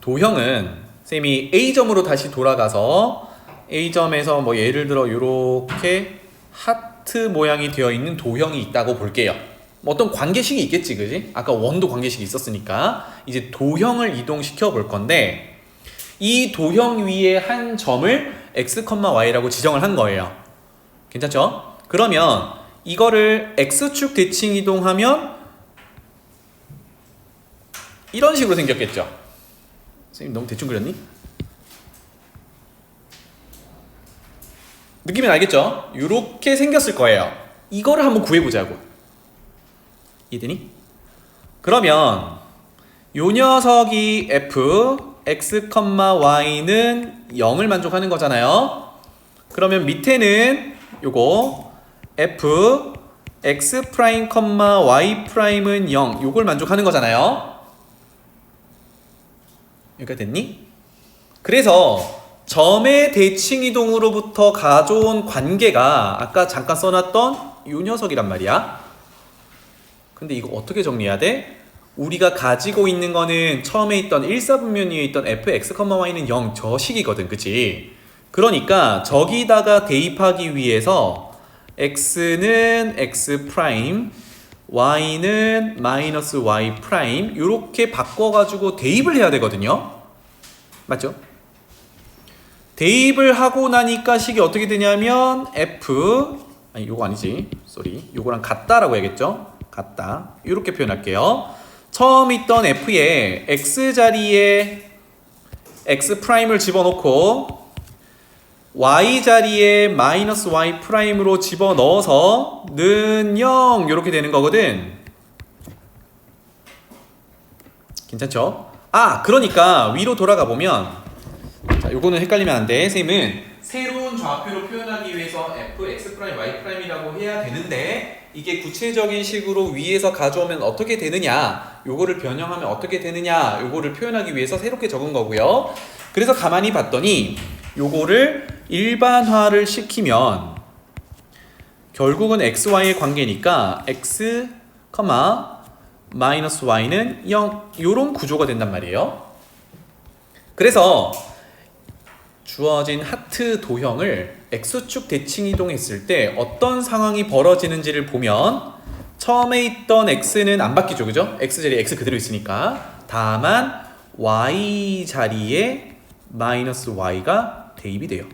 도형은 쌤이 A점으로 다시 돌아가서 A점에서 뭐 예를 들어 요렇게 하트 모양이 되어 있는 도형이 있다고 볼게요. 뭐 어떤 관계식이 있겠지, 그지? 아까 원도 관계식이 있었으니까 이제 도형을 이동시켜 볼 건데 이 도형 위에 한 점을 X, Y라고 지정을 한 거예요. 괜찮죠? 그러면 이거를 X축 대칭 이동하면 이런 식으로 생겼겠죠? 선생님 너무 대충 그렸니? 느낌이 알겠죠? 이렇게 생겼을 거예요. 이거를 한번 구해보자고. 이해되니? 그러면 요 녀석이 F, X, Y는 0을 만족하는 거잖아요. 그러면 밑에는 요거 F, X', Y'은 0 요걸 만족하는 거잖아요. 여기가 됐니? 그래서 점의 대칭 이동으로부터 가져온 관계가 아까 잠깐 써놨던 요 녀석이란 말이야. 근데 이거 어떻게 정리해야 돼? 우리가 가지고 있는 거는 처음에 있던 1사분면위에 있던 f, x, y는 0 저 식이거든. 그치? 그러니까 저기다가 대입하기 위해서 x는 x 프라임, y는 마이너스 y 프라임 이렇게 바꿔가지고 대입을 해야 되거든요. 맞죠? 대입을 하고 나니까 식이 어떻게 되냐면 f, 아니 요거 아니지, 쏘리, 요거랑 같다라고 해야겠죠? 같다. 이렇게 표현할게요. 처음 있던 f에 x 자리에 x 프라임을 집어넣고 y 자리에 마이너스 y 프라임으로 집어넣어서 는 0 이렇게 되는 거거든. 괜찮죠? 아, 그러니까 위로 돌아가 보면, 자, 요거는 헷갈리면 안 돼. 쌤은 새로운 좌표로 표현하기 위해서 fx 프라임 y 프라임이라고 해야 되는데, 이게 구체적인 식으로 위에서 가져오면 어떻게 되느냐, 요거를 변형하면 어떻게 되느냐, 요거를 표현하기 위해서 새롭게 적은 거고요. 그래서 가만히 봤더니 요거를 일반화를 시키면 결국은 xy의 관계니까 x, 마이너스 y는 0 요런 구조가 된단 말이에요. 그래서 주어진 하트 도형을 x축 대칭 이동했을 때 어떤 상황이 벌어지는지를 보면 처음에 있던 x는 안 바뀌죠, 그죠? x 자리에 x 그대로 있으니까. 다만 y 자리에 마이너스 y가 대입이 돼요.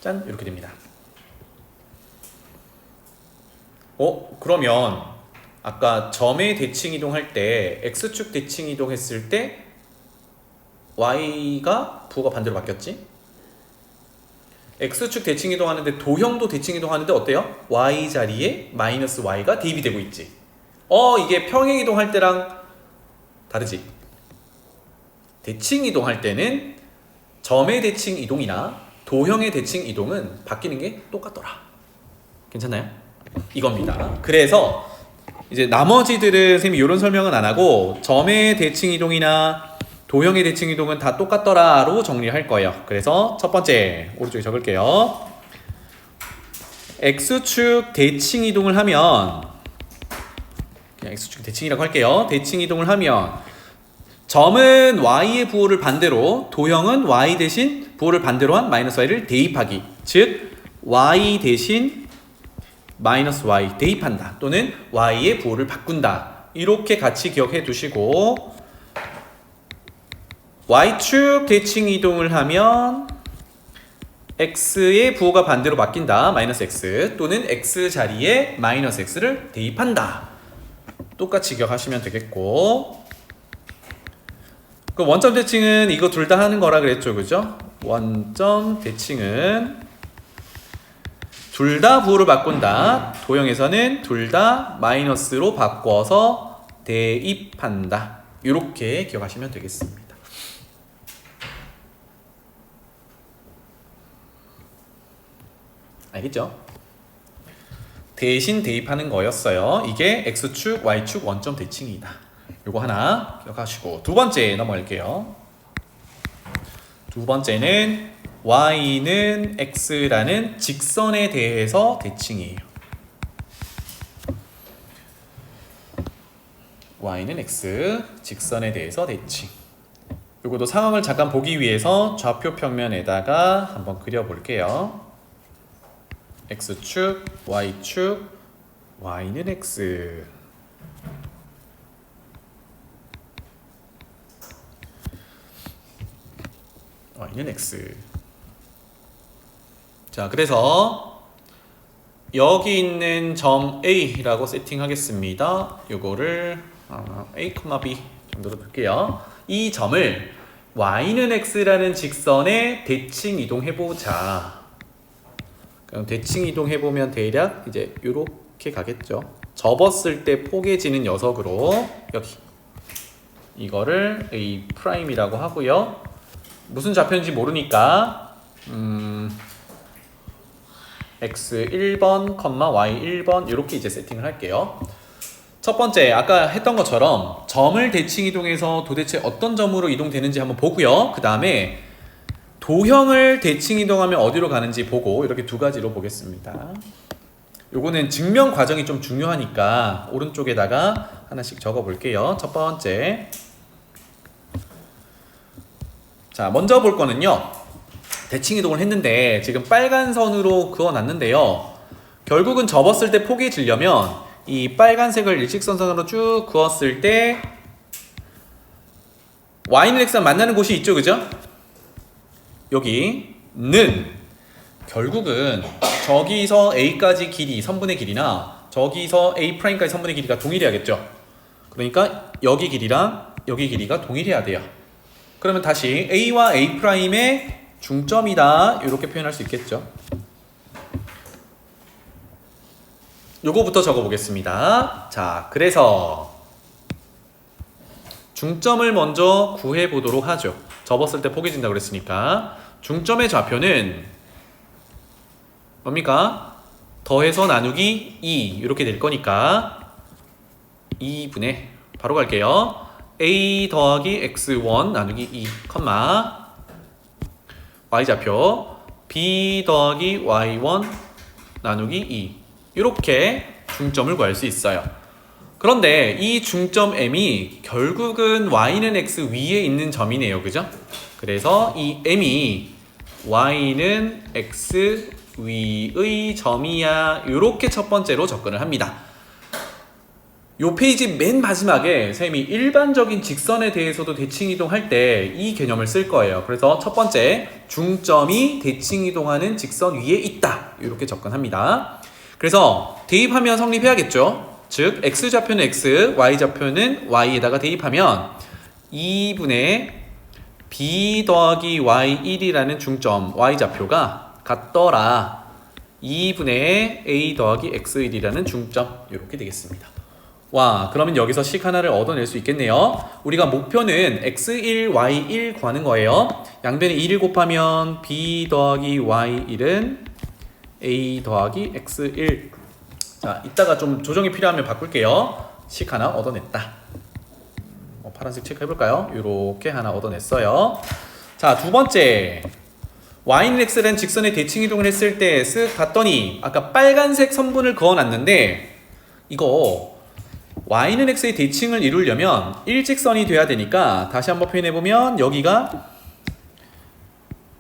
짠, 이렇게 됩니다. 그러면 아까 점의 대칭 이동할 때 x축 대칭 이동했을 때 y가 부호가 반대로 바뀌었지? x축 대칭 이동하는데 도형도 대칭 이동하는데 어때요? y 자리에 마이너스 y가 대입이 되고 있지. 이게 평행 이동할 때랑 다르지? 대칭 이동할 때는 점의 대칭 이동이나 도형의 대칭 이동은 바뀌는 게 똑같더라. 괜찮나요? 이겁니다. 그래서 이제 나머지들은 쌤이 이런 설명은 안 하고 점의 대칭 이동이나 도형의 대칭 이동은 다 똑같더라로 정리할 거예요. 그래서 첫 번째 오른쪽에 적을게요. x축 대칭 이동을 하면, 그냥 x축 대칭이라고 할게요. 대칭 이동을 하면 점은 y의 부호를 반대로, 도형은 y 대신 부호를 반대로 한 마이너스 y를 대입하기. 즉 y 대신 마이너스 y 대입한다. 또는 y의 부호를 바꾼다. 이렇게 같이 기억해 두시고, y축 대칭 이동을 하면 x의 부호가 반대로 바뀐다. 마이너스 x. 또는 x 자리에 마이너스 x를 대입한다. 똑같이 기억하시면 되겠고, 그 원점 대칭은 이거 둘 다 하는 거라 그랬죠, 그죠? 원점 대칭은 둘 다 부호를 바꾼다. 도형에서는 둘 다 마이너스로 바꿔서 대입한다. 이렇게 기억하시면 되겠습니다. 알겠죠? 대신 대입하는 거였어요. 이게 x축, y축 원점 대칭이다. 요거 하나 기억하시고, 두 번째 넘어갈게요. 두 번째는 y는 x라는 직선에 대해서 대칭이에요. y는 x, 직선에 대해서 대칭. 요것도 상황을 잠깐 보기 위해서 좌표 평면에다가 한번 그려볼게요. x축, y축, y는 x. y는 x. 자, 그래서 여기 있는 점 A라고 세팅하겠습니다. 요거를 A, B 정도로 둘게요. 이 점을 y는 x라는 직선에 대칭 이동해보자. 그럼 대칭 이동해보면 대략 이제 요렇게 가겠죠. 접었을 때 포개지는 녀석으로 여기 이거를 A'이라고 하고요. 무슨 좌표인지 모르니까 x 1번, y 1번 이렇게 이제 세팅을 할게요. 첫 번째 아까 했던 것처럼 점을 대칭 이동해서 도대체 어떤 점으로 이동되는지 한번 보고요. 그 다음에 도형을 대칭 이동하면 어디로 가는지 보고 이렇게 두 가지로 보겠습니다. 요거는 증명 과정이 좀 중요하니까 오른쪽에다가 하나씩 적어 볼게요. 첫 번째, 자 먼저 볼 거는요, 대칭 이동을 했는데 지금 빨간 선으로 그어놨는데요, 결국은 접었을 때 포개지려면 이 빨간색을 일직선상으로 쭉 그었을 때 y는 x랑 만나는 곳이 있죠, 그죠? 여기는 결국은 저기서 a까지 길이, 선분의 길이나 저기서 a'까지 선분의 길이가 동일해야겠죠. 그러니까 여기 길이랑 여기 길이가 동일해야 돼요. 그러면 다시 a와 a'의 중점이다 이렇게 표현할 수 있겠죠. 요거부터 적어보겠습니다. 자, 그래서 중점을 먼저 구해보도록 하죠. 접었을 때 포개진다고 그랬으니까 중점의 좌표는 뭡니까? 더해서 나누기 2 이렇게 될 거니까 2분의 바로 갈게요. a 더하기 x1 나누기 2 컴마 y좌표 b 더하기 y1 나누기 2 이렇게 중점을 구할 수 있어요. 그런데 이 중점 m이 결국은 y는 x 위에 있는 점이네요. 그죠? 그래서 이 m이 y는 x 위의 점이야 이렇게 첫 번째로 접근을 합니다. 요 페이지 맨 마지막에 쌤이 일반적인 직선에 대해서도 대칭이동할 때 이 개념을 쓸 거예요. 그래서 첫 번째 중점이 대칭이동하는 직선 위에 있다 이렇게 접근합니다. 그래서 대입하면 성립해야겠죠. 즉 x좌표는 x, y좌표는 y에다가 대입하면 2분의 b 더하기 y1이라는 중점 y좌표가 같더라 2분의 a 더하기 x1이라는 중점 이렇게 되겠습니다. 와, 그러면 여기서 식 하나를 얻어낼 수 있겠네요. 우리가 목표는 x1, y1 구하는 거예요. 양변에 2를 곱하면 b 더하기 y1은 a 더하기 x1. 자, 이따가 좀 조정이 필요하면 바꿀게요. 식 하나 얻어냈다. 파란색 체크해볼까요? 이렇게 하나 얻어냈어요. 자, 두 번째 y는 x라는 직선의 대칭이동을 했을 때 쓱 봤더니 아까 빨간색 선분을 그어놨는데 이거 y는 x의 대칭을 이루려면 일직선이 돼야 되니까 다시 한번 표현해보면 여기가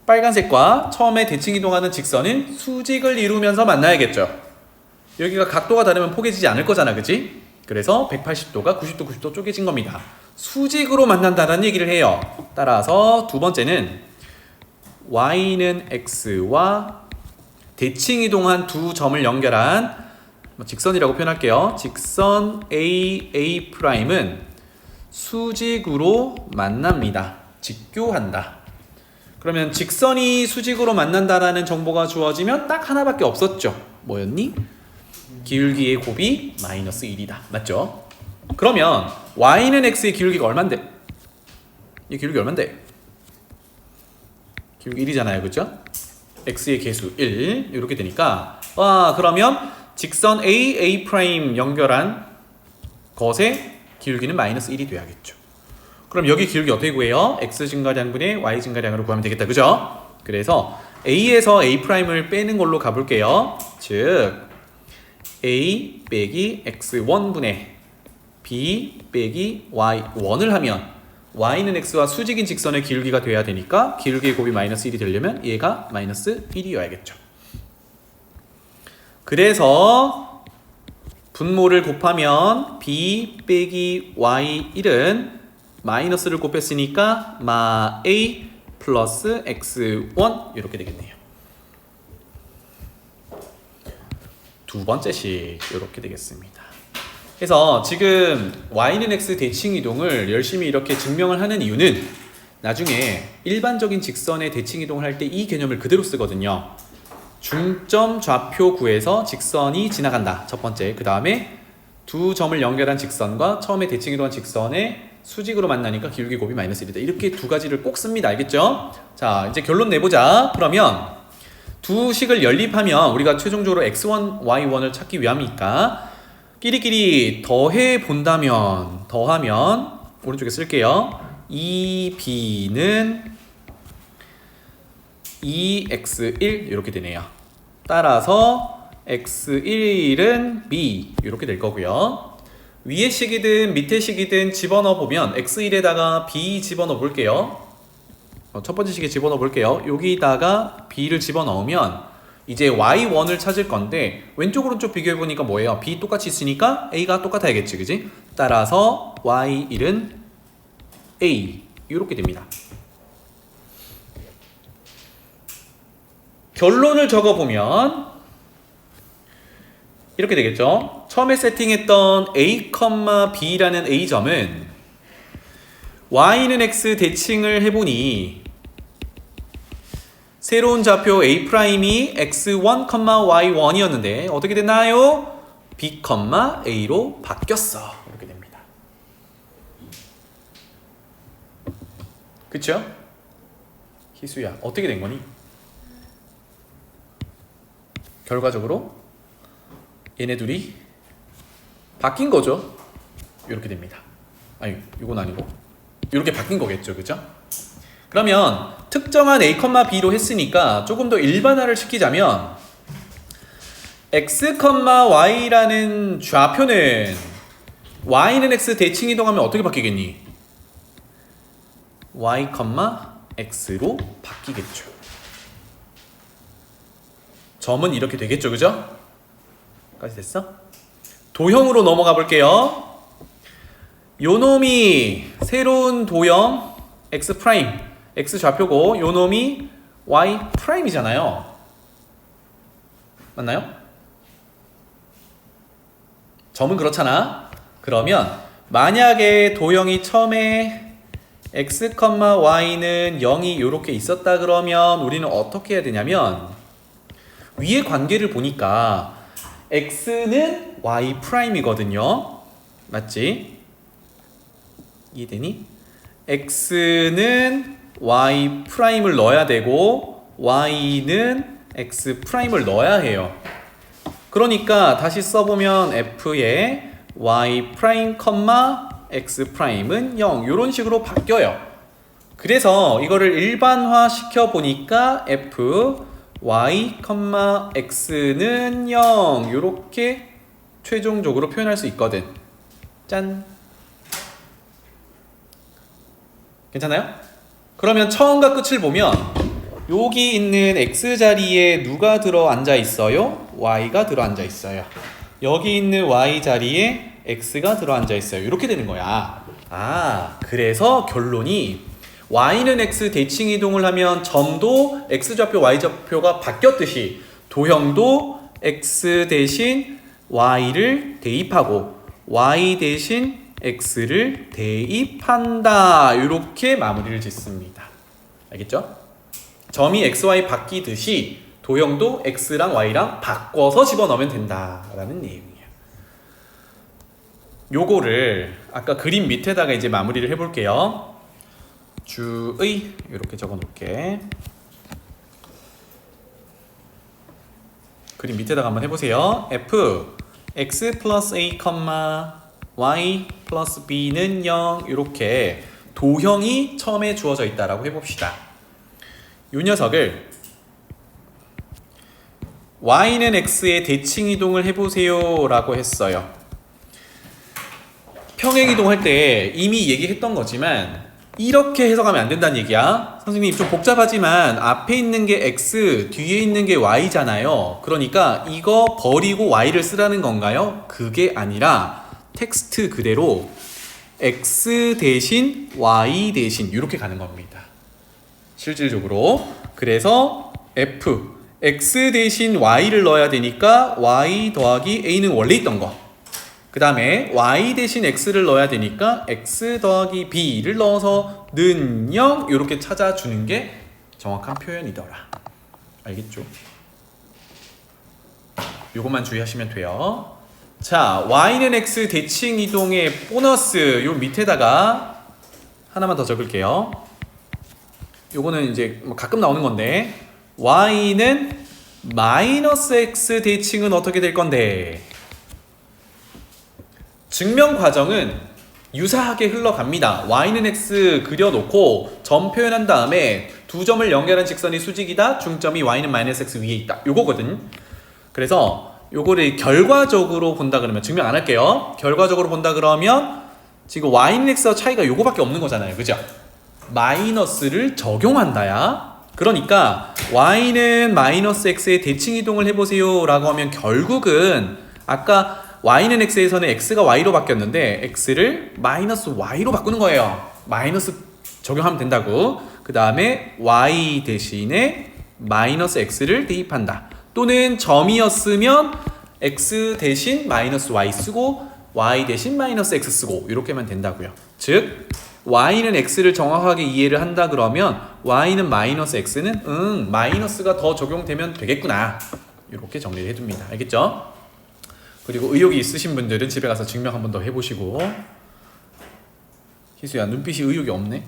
빨간색과 처음에 대칭이동하는 직선은 수직을 이루면서 만나야겠죠. 여기가 각도가 da르면 포개지지 않을 거잖아, 그치? 그래서 180도가 90도 90도 쪼개진 겁니다. 수직으로 만난다는 얘기를 해요. 따라서 두 번째는 y는 x와 대칭이동한 두 점을 연결한 직선이라고 표현할게요. 직선 AA'은 수직으로 만납니다. 직교한다. 그러면 직선이 수직으로 만난다라는 정보가 주어지면 딱 하나밖에 없었죠. 뭐였니? 기울기의 곱이 마이너스 1이다. 맞죠? 그러면 y는 x의 기울기가 얼만데? 이 기울기 얼만데? 기울기 1이잖아요. 그죠? x의 계수 1 이렇게 되니까 그러면 직선 A 연결한 것의 기울기는 마이너스 1이 돼야겠죠. 그럼 여기 기울기 어떻게 구해요? x 증가량분의 y 증가량으로 구하면 되겠다. 그죠? 그래서 A에서 A'을 빼는 걸로 가볼게요. 즉 A 빼기 x1분의 B 빼기 y1을 하면 y는 x와 수직인 직선의 기울기가 돼야 되니까 기울기의 곱이 마이너스 1이 되려면 얘가 마이너스 1이어야겠죠. 그래서 분모를 곱하면 b 빼기 y1은 마이너스를 곱했으니까 마 a 플러스 x1 이렇게 되겠네요. 두 번째 식 이렇게 되겠습니다. 그래서 지금 y는 x 대칭 이동을 열심히 이렇게 증명을 하는 이유는 나중에 일반적인 직선의 대칭 이동을 할 때 이 개념을 그대로 쓰거든요. 중점 좌표 구에서 직선이 지나간다. 첫 번째. 그 다음에 두 점을 연결한 직선과 처음에 대칭 이동한 직선의 수직으로 만나니까 기울기 곱이 마이너스 1이다. 이렇게 두 가지를 꼭 씁니다. 알겠죠? 자, 이제 결론 내보자. 그러면 두 식을 연립하면 우리가 최종적으로 x1, y1을 찾기 위함이니까 끼리끼리 더해 본다면 더하면 오른쪽에 쓸게요. 2b는 2x1 이렇게 되네요. 따라서 x1은 b 이렇게 될 거고요. 위의 식이든 밑의 식이든 집어넣어 보면 x1에다가 b 집어넣어 볼게요. 첫 번째 식에 집어넣어 볼게요. 여기다가 b를 집어넣으면 이제 y1을 찾을 건데 왼쪽 오른쪽 비교해 보니까 뭐예요? b 똑같이 있으니까 a가 똑같아야겠지, 그지? 따라서 y1은 a 이렇게 됩니다. 결론을 적어보면 이렇게 되겠죠. 처음에 세팅했던 a, b라는 a점은 y는 x 대칭을 해보니 새로운 좌표 A'이 x1, y1이었는데 어떻게 됐나요? B, A로 바뀌었어. 이렇게 됩니다. 그쵸? 희수야, 어떻게 된 거니? 결과적으로 얘네 둘이 바뀐 거죠. 이렇게 됩니다. 아니, 이건 아니고 이렇게 바뀐 거겠죠, 그죠? 그러면 특정한 A, B로 했으니까 조금 더 일반화를 시키자면 x, y라는 좌표는 y는 x 대칭 이동하면 어떻게 바뀌겠니? y, x로 바뀌겠죠. 점은 이렇게 되겠죠, 그죠? 까지 됐어? 도형으로 넘어가 볼게요. 요놈이 새로운 도형 x 프라임, x 좌표고 요놈이 y 프라임이잖아요. 맞나요? 점은 그렇잖아. 그러면 만약에 도형이 처음에 x, y는 0이 이렇게 있었다 그러면 우리는 어떻게 해야 되냐면 위의 관계를 보니까 x는 y 프라임이거든요. 맞지? 이해되니? x는 y 프라임을 넣어야 되고 y는 x 프라임을 넣어야 해요. 그러니까 다시 써보면 f의 y 프라임, x 프라임은 0 이런 식으로 바뀌어요. 그래서 이거를 일반화 시켜 보니까 f y, x는 0 이렇게 최종적으로 표현할 수 있거든. 짠. 괜찮아요? 그러면 처음과 끝을 보면 여기 있는 x 자리에 누가 들어 앉아 있어요? y가 들어 앉아 있어요. 여기 있는 y 자리에 x가 들어 앉아 있어요. 이렇게 되는 거야. 아, 그래서 결론이 y는 x 대칭 이동을 하면 점도 x 좌표, y 좌표가 바뀌었듯이 도형도 x 대신 y를 대입하고 y 대신 x를 대입한다. 이렇게 마무리를 짓습니다. 알겠죠? 점이 xy 바뀌듯이 도형도 x랑 y랑 바꿔서 집어넣으면 된다라는 내용이에요. 요거를 아까 그림 밑에다가 이제 마무리를 해볼게요. 주의 이렇게 적어놓을게. 그림 밑에다가 한번 해보세요. f x 플러스 a, y 플러스 b는 0 이렇게 도형이 처음에 주어져 있다라고 해봅시다. 이 녀석을 y는 x의 대칭 이동을 해보세요 라고 했어요. 평행 이동할 때 이미 얘기했던 거지만 이렇게 해석하면 안 된다는 얘기야. 선생님 좀 복잡하지만 앞에 있는 게 x, 뒤에 있는 게 y잖아요. 그러니까 이거 버리고 y를 쓰라는 건가요? 그게 아니라 텍스트 그대로 x 대신 y 대신 이렇게 가는 겁니다. 실질적으로. 그래서 f x 대신 y를 넣어야 되니까 y 더하기 a는 원래 있던 거. 그 다음에 y 대신 x를 넣어야 되니까 x 더하기 b를 넣어서 는 0 이렇게 찾아주는 게 정확한 표현이더라. 알겠죠? 요것만 주의하시면 돼요. 자, y는 x 대칭 이동의 보너스 요 밑에다가 하나만 더 적을게요. 요거는 이제 가끔 나오는 건데 y는 마이너스 x 대칭은 어떻게 될 건데? 증명 과정은 유사하게 흘러갑니다. y는 x 그려놓고 점 표현한 다음에 두 점을 연결한 직선이 수직이다. 중점이 y는 마이너스 x 위에 있다. 요거거든. 그래서 요거를 결과적으로 본다 그러면 증명 안 할게요. 결과적으로 본다 그러면 지금 y는 x와 차이가 요거밖에 없는 거잖아요. 그죠? 마이너스를 적용한다야. 그러니까 y는 마이너스 x의 대칭 이동을 해보세요 라고 하면 결국은 아까 y는 x에서는 x가 y로 바뀌었는데 x를 마이너스 y로 바꾸는 거예요. 마이너스 적용하면 된다고. 그 다음에 y 대신에 마이너스 x를 대입한다. 또는 점이었으면 x 대신 마이너스 y 쓰고 y 대신 마이너스 x 쓰고 이렇게 하면 된다고요. 즉 y는 x를 정확하게 이해를 한다 그러면 y는 마이너스 x는 마이너스가 더 적용되면 되겠구나. 이렇게 정리를 해둡니다. 알겠죠? 그리고 의욕이 있으신 분들은 집에 가서 증명 한 번 더 해보시고. 희수야, 눈빛이 의욕이 없네.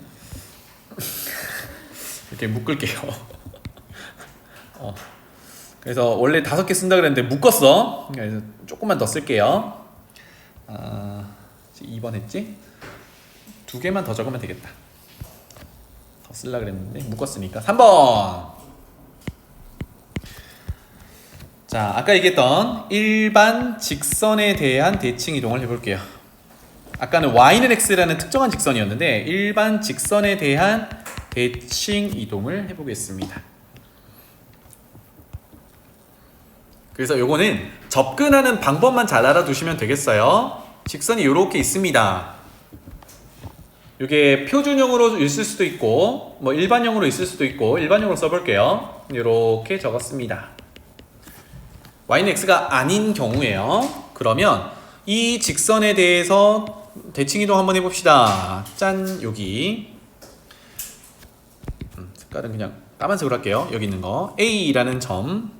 이렇게 묶을게요. 그래서 원래 5개 쓴다 그랬는데 묶었어. 그래서 조금만 더 쓸게요. 2번 했지? 2개만 더 적으면 되겠다. 더 쓸라 그랬는데 묶었으니까 3번. 자, 아까 얘기했던 일반 직선에 대한 대칭 이동을 해볼게요. 아까는 y는 x라는 특정한 직선이었는데 일반 직선에 대한 대칭 이동을 해보겠습니다. 그래서 요거는 접근하는 방법만 잘 알아두시면 되겠어요. 직선이 이렇게 있습니다. 이게 표준형으로 있을 수도 있고 뭐 일반형으로 있을 수도 있고 일반형으로 써볼게요. 이렇게 적었습니다. y는 x가 아닌 경우에요. 그러면 이 직선에 대해서 대칭 이동 한번 해봅시다. 짠, 여기 색깔은 그냥 까만색으로 할게요. 여기 있는 거 A라는 점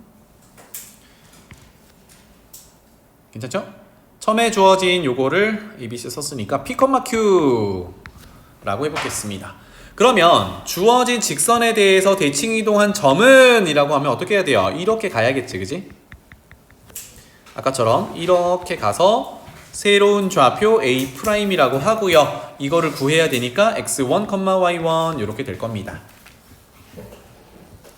괜찮죠? 처음에 주어진 요거를 ABC 썼으니까 P, Q 라고 해보겠습니다. 그러면 주어진 직선에 대해서 대칭 이동한 점은 이라고 하면 어떻게 해야 돼요? 이렇게 가야겠지, 그지? 아까처럼 이렇게 가서 새로운 좌표 A'이라고 하고요. 이거를 구해야 되니까 x1, y1 이렇게 될 겁니다.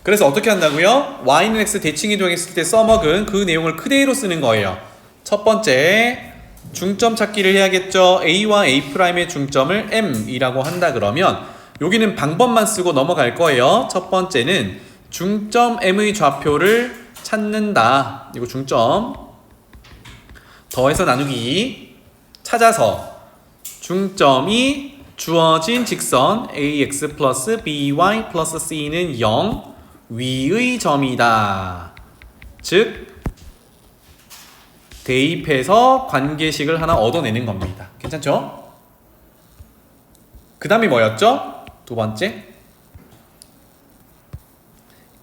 그래서 어떻게 한다고요? y는 x 대칭 이동했을 때 써먹은 그 내용을 그대로 쓰는 거예요. 첫 번째, 중점 찾기를 해야겠죠. A와 A'의 중점을 M이라고 한다 그러면 여기는 방법만 쓰고 넘어갈 거예요. 첫 번째는 중점 M의 좌표를 찾는다. 이거 중점 더해서 나누기 찾아서 중점이 주어진 직선 AX 플러스 BY 플러스 C는 0 위의 점이다. 즉 대입해서 관계식을 하나 얻어내는 겁니다. 괜찮죠? 그 다음이 뭐였죠? 두 번째,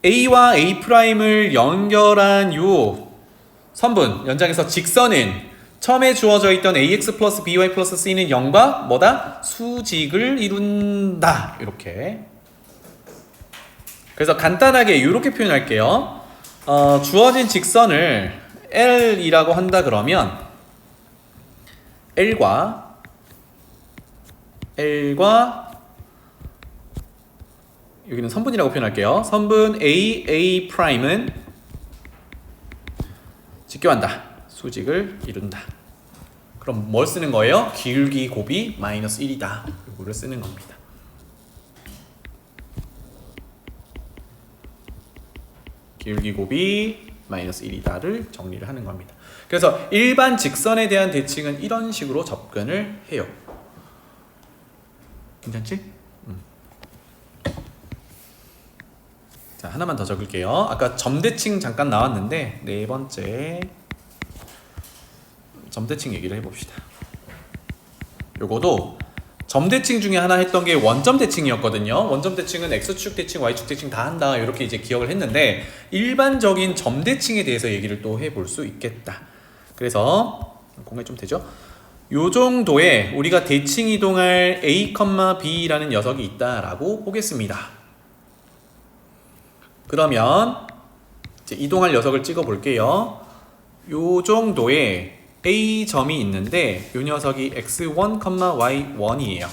A와 A'을 연결한 요 선분 연장에서 직선은 처음에 주어져 있던 AX 플러스 BY 플러스 C는 0과 뭐다? 수직을 이룬다. 이렇게. 그래서 간단하게 이렇게 표현할게요. 주어진 직선을 L이라고 한다 그러면 L과 여기는 선분이라고 표현할게요. 선분 A''은 직교한다. 수직을 이룬다. 그럼 뭘 쓰는 거예요? 기울기 곱이 마이너스 1이다. 이거를 쓰는 겁니다. 기울기 곱이 마이너스 1이다를 정리를 하는 겁니다. 그래서 일반 직선에 대한 대칭은 이런 식으로 접근을 해요. 괜찮지? 자, 하나만 더 적을게요. 아까 점대칭 잠깐 나왔는데 네 번째 점대칭 얘기를 해봅시다. 요거도 점대칭 중에 하나 했던 게 원점 대칭이었거든요. 원점 대칭은 X축 대칭, Y축 대칭 다 한다 이렇게 이제 기억을 했는데 일반적인 점 대칭에 대해서 얘기를 또 해볼 수 있겠다. 그래서 공개 좀 되죠? 요 정도의 우리가 대칭 이동할 A, B라는 녀석이 있다라고 보겠습니다. 그러면 이제 이동할 녀석을 찍어 볼게요. 요 정도의 A 점이 있는데 이 녀석이 x1, y1이에요.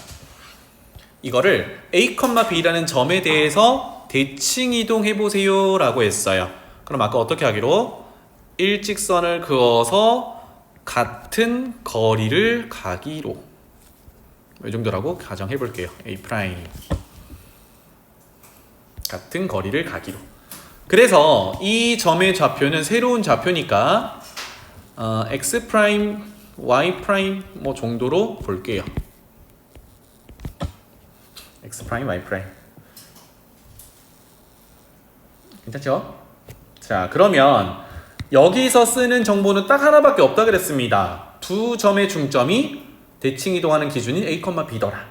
이거를 A, B라는 점에 대해서 대칭 이동해 보세요 라고 했어요. 그럼 아까 어떻게 하기로? 일직선을 그어서 같은 거리를 가기로. 이 정도라고 가정해 볼게요. A' 같은 거리를 가기로. 그래서 이 점의 좌표는 새로운 좌표니까 X', Y' 뭐 정도로 볼게요. X', Y'. 괜찮죠? 자, 그러면 여기서 쓰는 정보는 딱 하나밖에 없다 그랬습니다. 두 점의 중점이 대칭 이동하는 기준인 A, B더라.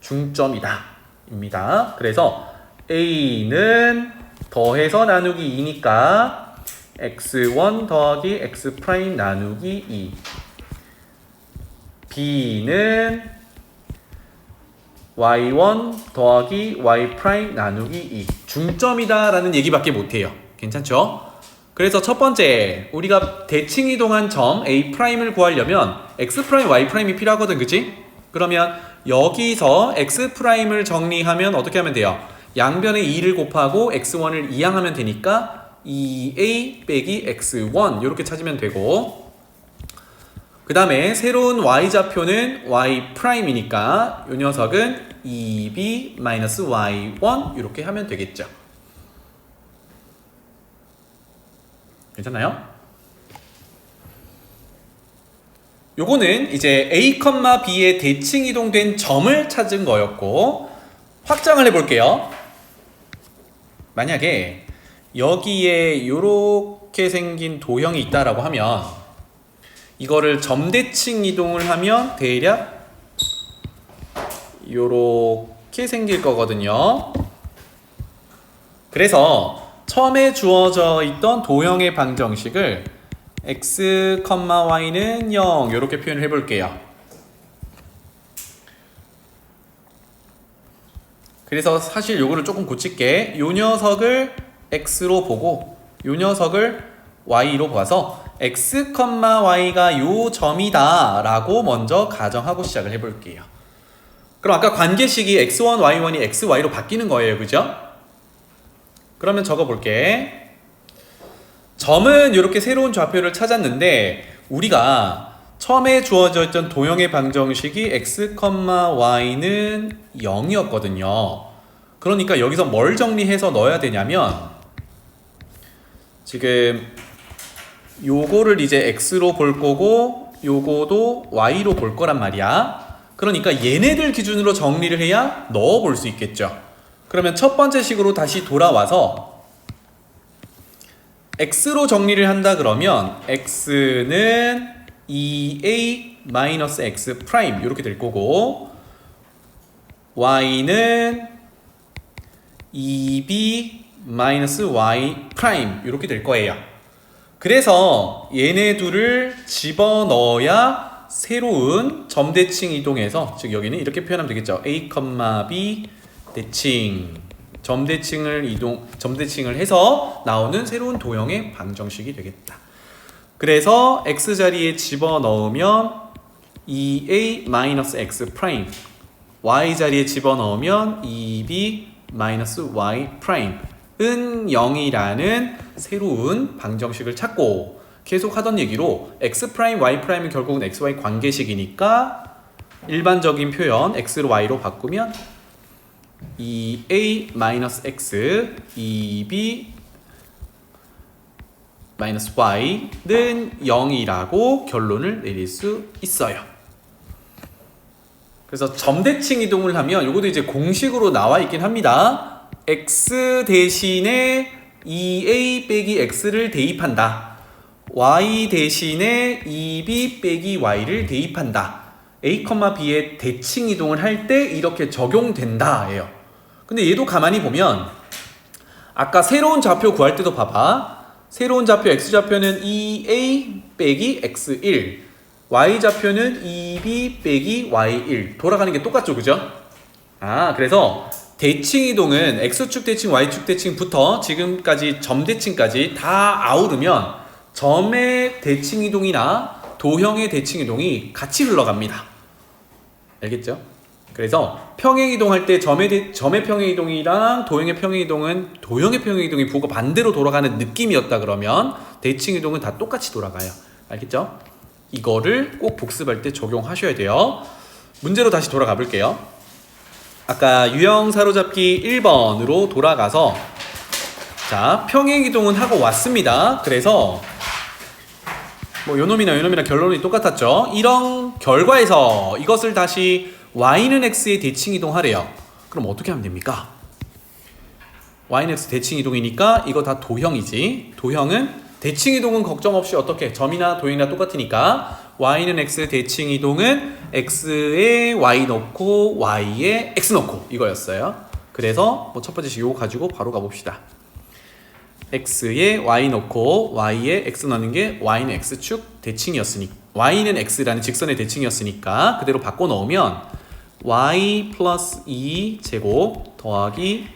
중점이다 입니다. 그래서 A는 더해서 나누기 2니까 x1 더하기 x 프라임 나누기 2. B는 y1 더하기 y 프라임 나누기 2. 중점이다 라는 얘기밖에 못해요. 괜찮죠? 그래서 첫 번째, 우리가 대칭 이동한 점 A 프라임을 구하려면 x 프라임 y 프라임이 필요하거든, 그치? 그러면 여기서 x 프라임을 정리하면 어떻게 하면 돼요? 양변에 2를 곱하고 x1을 이항하면 되니까 2a 빼기 x1 이렇게 찾으면 되고, 그 다음에 새로운 y좌표는 y 프라임이니까 이 녀석은 2b 마이너스 y1 이렇게 하면 되겠죠. 괜찮나요? 요거는 이제 A, B의 대칭 이동된 점을 찾은 거였고, 확장을 해볼게요. 만약에 여기에 요렇게 생긴 도형이 있다라고 하면 이거를 점대칭 이동을 하면 대략 요렇게 생길 거거든요. 그래서 처음에 주어져 있던 도형의 방정식을 x, y는 0 이렇게 표현을 해볼게요. 그래서 사실 요거를 조금 고칠게. 요 녀석을 x로 보고 요 녀석을 y로 봐서 x, y가 요 점이다 라고 먼저 가정하고 시작을 해볼게요. 그럼 아까 관계식이 x1, y1이 xy로 바뀌는 거예요, 그죠? 그러면 적어볼게. 점은 이렇게 새로운 좌표를 찾았는데 우리가 처음에 주어져 있던 도형의 방정식이 x, y는 0이었거든요. 그러니까 여기서 뭘 정리해서 넣어야 되냐면 지금 요거를 이제 x로 볼 거고 요거도 y로 볼 거란 말이야. 그러니까 얘네들 기준으로 정리를 해야 넣어 볼 수 있겠죠. 그러면 첫 번째 식으로 다시 돌아와서 x로 정리를 한다 그러면 x는 2a x 프라임 이렇게 될 거고 y는 2b y 프라임 이렇게 될 거예요. 그래서 얘네 둘을 집어넣어야 새로운 점대칭 이동해서, 즉 여기는 이렇게 표현하면 되겠죠. a, b 대칭, 점대칭을 해서 나오는 새로운 도형의 방정식이 되겠다. 그래서 x 자리에 집어넣으면 2a x 프라임, y 자리에 집어넣으면 2b y 프라임은 0이라는 새로운 방정식을 찾고, 계속 하던 얘기로 x 프라임, y 프라임은 결국은 xy 관계식이니까 일반적인 표현 x로 y로 바꾸면 2a x 2b y는 0이라고 결론을 내릴 수 있어요. 그래서 점대칭 이동을 하면 이것도 이제 공식으로 나와 있긴 합니다. x 대신에 2a 빼기 x를 대입한다. y 대신에 2b 빼기 y를 대입한다. a, b의 대칭 이동을 할 때 이렇게 적용된다 예요. 근데 얘도 가만히 보면 아까 새로운 좌표 구할 때도 봐봐. 새로운 좌표 x좌표는 2a 빼기 x1, y좌표는 2b 빼기 y1 돌아가는 게 똑같죠, 그죠? 그래서 대칭 이동은 x축 대칭, y축 대칭부터 지금까지 점대칭까지 다 아우르면 점의 대칭 이동이나 도형의 대칭 이동이 같이 흘러갑니다. 알겠죠? 그래서 평행 이동할 때 점의 평행 이동이랑 도형의 평행 이동은 도형의 평행 이동이 부호가 반대로 돌아가는 느낌이었다 그러면 대칭 이동은 다 똑같이 돌아가요. 알겠죠? 이거를 꼭 복습할 때 적용하셔야 돼요. 문제로 다시 돌아가 볼게요. 아까 유형 사로잡기 1번으로 돌아가서 자, 평행 이동은 하고 왔습니다. 그래서 뭐 요놈이나 결론이 똑같았죠. 이런 결과에서 이것을 다시 y는 x의 대칭 이동하래요. 그럼 어떻게 하면 됩니까? y는 x 대칭 이동이니까 이거 다 도형이지. 도형은 대칭 이동은 걱정 없이 어떻게 점이나 도형이나 똑같으니까 y는 x 대칭 이동은 x에 y 넣고 y에 x 넣고 이거였어요. 그래서 뭐 첫 번째 식 이거 가지고 바로 가봅시다. x에 y 넣고 y에 x 넣는 게 y는 x축 대칭이었으니까 y는 x라는 직선의 대칭이었으니까 그대로 바꿔 넣으면 y 플러스 2 제곱 더하기